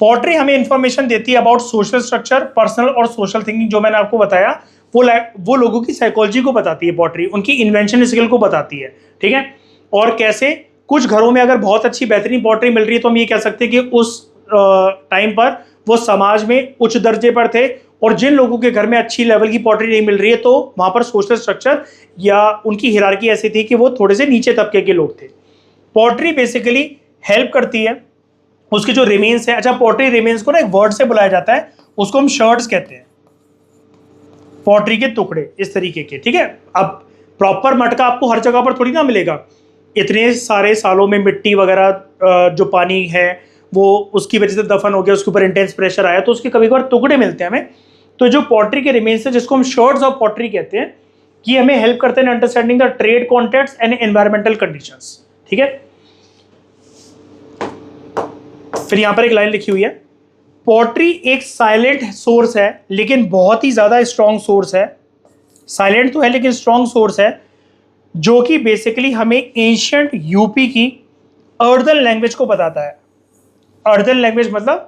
पॉटरी हमें इंफॉर्मेशन देती है अबाउट सोशल स्ट्रक्चर, पर्सनल और सोशल थिंकिंग। जो मैंने आपको बताया वो लोगों की साइकोलॉजी को बताती है पॉटरी, उनकी इन्वेंशन स्किल को बताती है। ठीक है, और कैसे कुछ घरों में अगर बहुत अच्छी बेहतरीन पॉटरी मिल रही है तो हम ये कह सकते हैं कि उस टाइम पर वो समाज में उच्च दर्जे पर थे, और जिन लोगों के घर में अच्छी लेवल की पॉटरी नहीं मिल रही है तो वहां पर सोशल स्ट्रक्चर या उनकी हिरार्की ऐसी थी कि वो थोड़े से नीचे तबके के लोग थे। पॉटरी बेसिकली हेल्प करती है उसके जो रिमेन्स है। अच्छा, पॉटरी रिमेन्स को ना एक वर्ड से बुलाया जाता है, उसको हम शर्ड्स कहते हैं, पॉटरी के टुकड़े इस तरीके के। ठीक है, अब प्रॉपर मटका आपको हर जगह पर थोड़ी ना मिलेगा, इतने सारे सालों में मिट्टी वगैरह जो पानी है वो उसकी वजह से दफन हो गया, उसके ऊपर इंटेंस प्रेशर आया तो उसके कभी कभार टुकड़े मिलते हैं हमें। तो जो पॉटरी के रिमेन्स है जिसको हम शर्ड्स ऑफ पॉटरी कहते हैं, ये हमें हेल्प करते हैं understanding the trade contacts and environmental conditions. ठीक है, फिर यहां पर एक लाइन लिखी हुई है, पॉटरी एक साइलेंट सोर्स है लेकिन बहुत ही ज्यादा स्ट्रॉन्ग सोर्स है। साइलेंट तो है लेकिन स्ट्रॉन्ग सोर्स है, जो कि बेसिकली हमें एंशिएंट यूपी की अर्दन लैंग्वेज को बताता है। अर्दन लैंग्वेज मतलब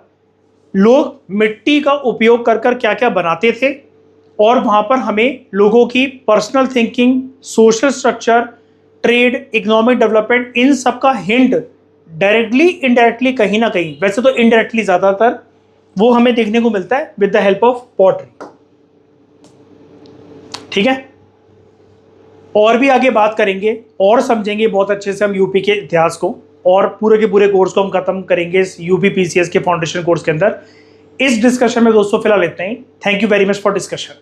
लोग मिट्टी का उपयोग कर कर क्या क्या बनाते थे, और वहां पर हमें लोगों की personal thinking, social structure, trade, economic development, इन सब का हिंट डायरेक्टली इनडायरेक्टली कहीं ना कहीं, वैसे तो इनडायरेक्टली ज्यादातर, वो हमें देखने को मिलता है with the help of pottery. ठीक है, और भी आगे बात करेंगे और समझेंगे बहुत अच्छे से हम यूपी के इतिहास को, और पूरे के पूरे कोर्स को हम खत्म करेंगे इस यूपी पीसीएस के फाउंडेशन कोर्स के अंदर। इस डिस्कशन में दोस्तों फिलहाल इतना ही। Thank you very much for discussion.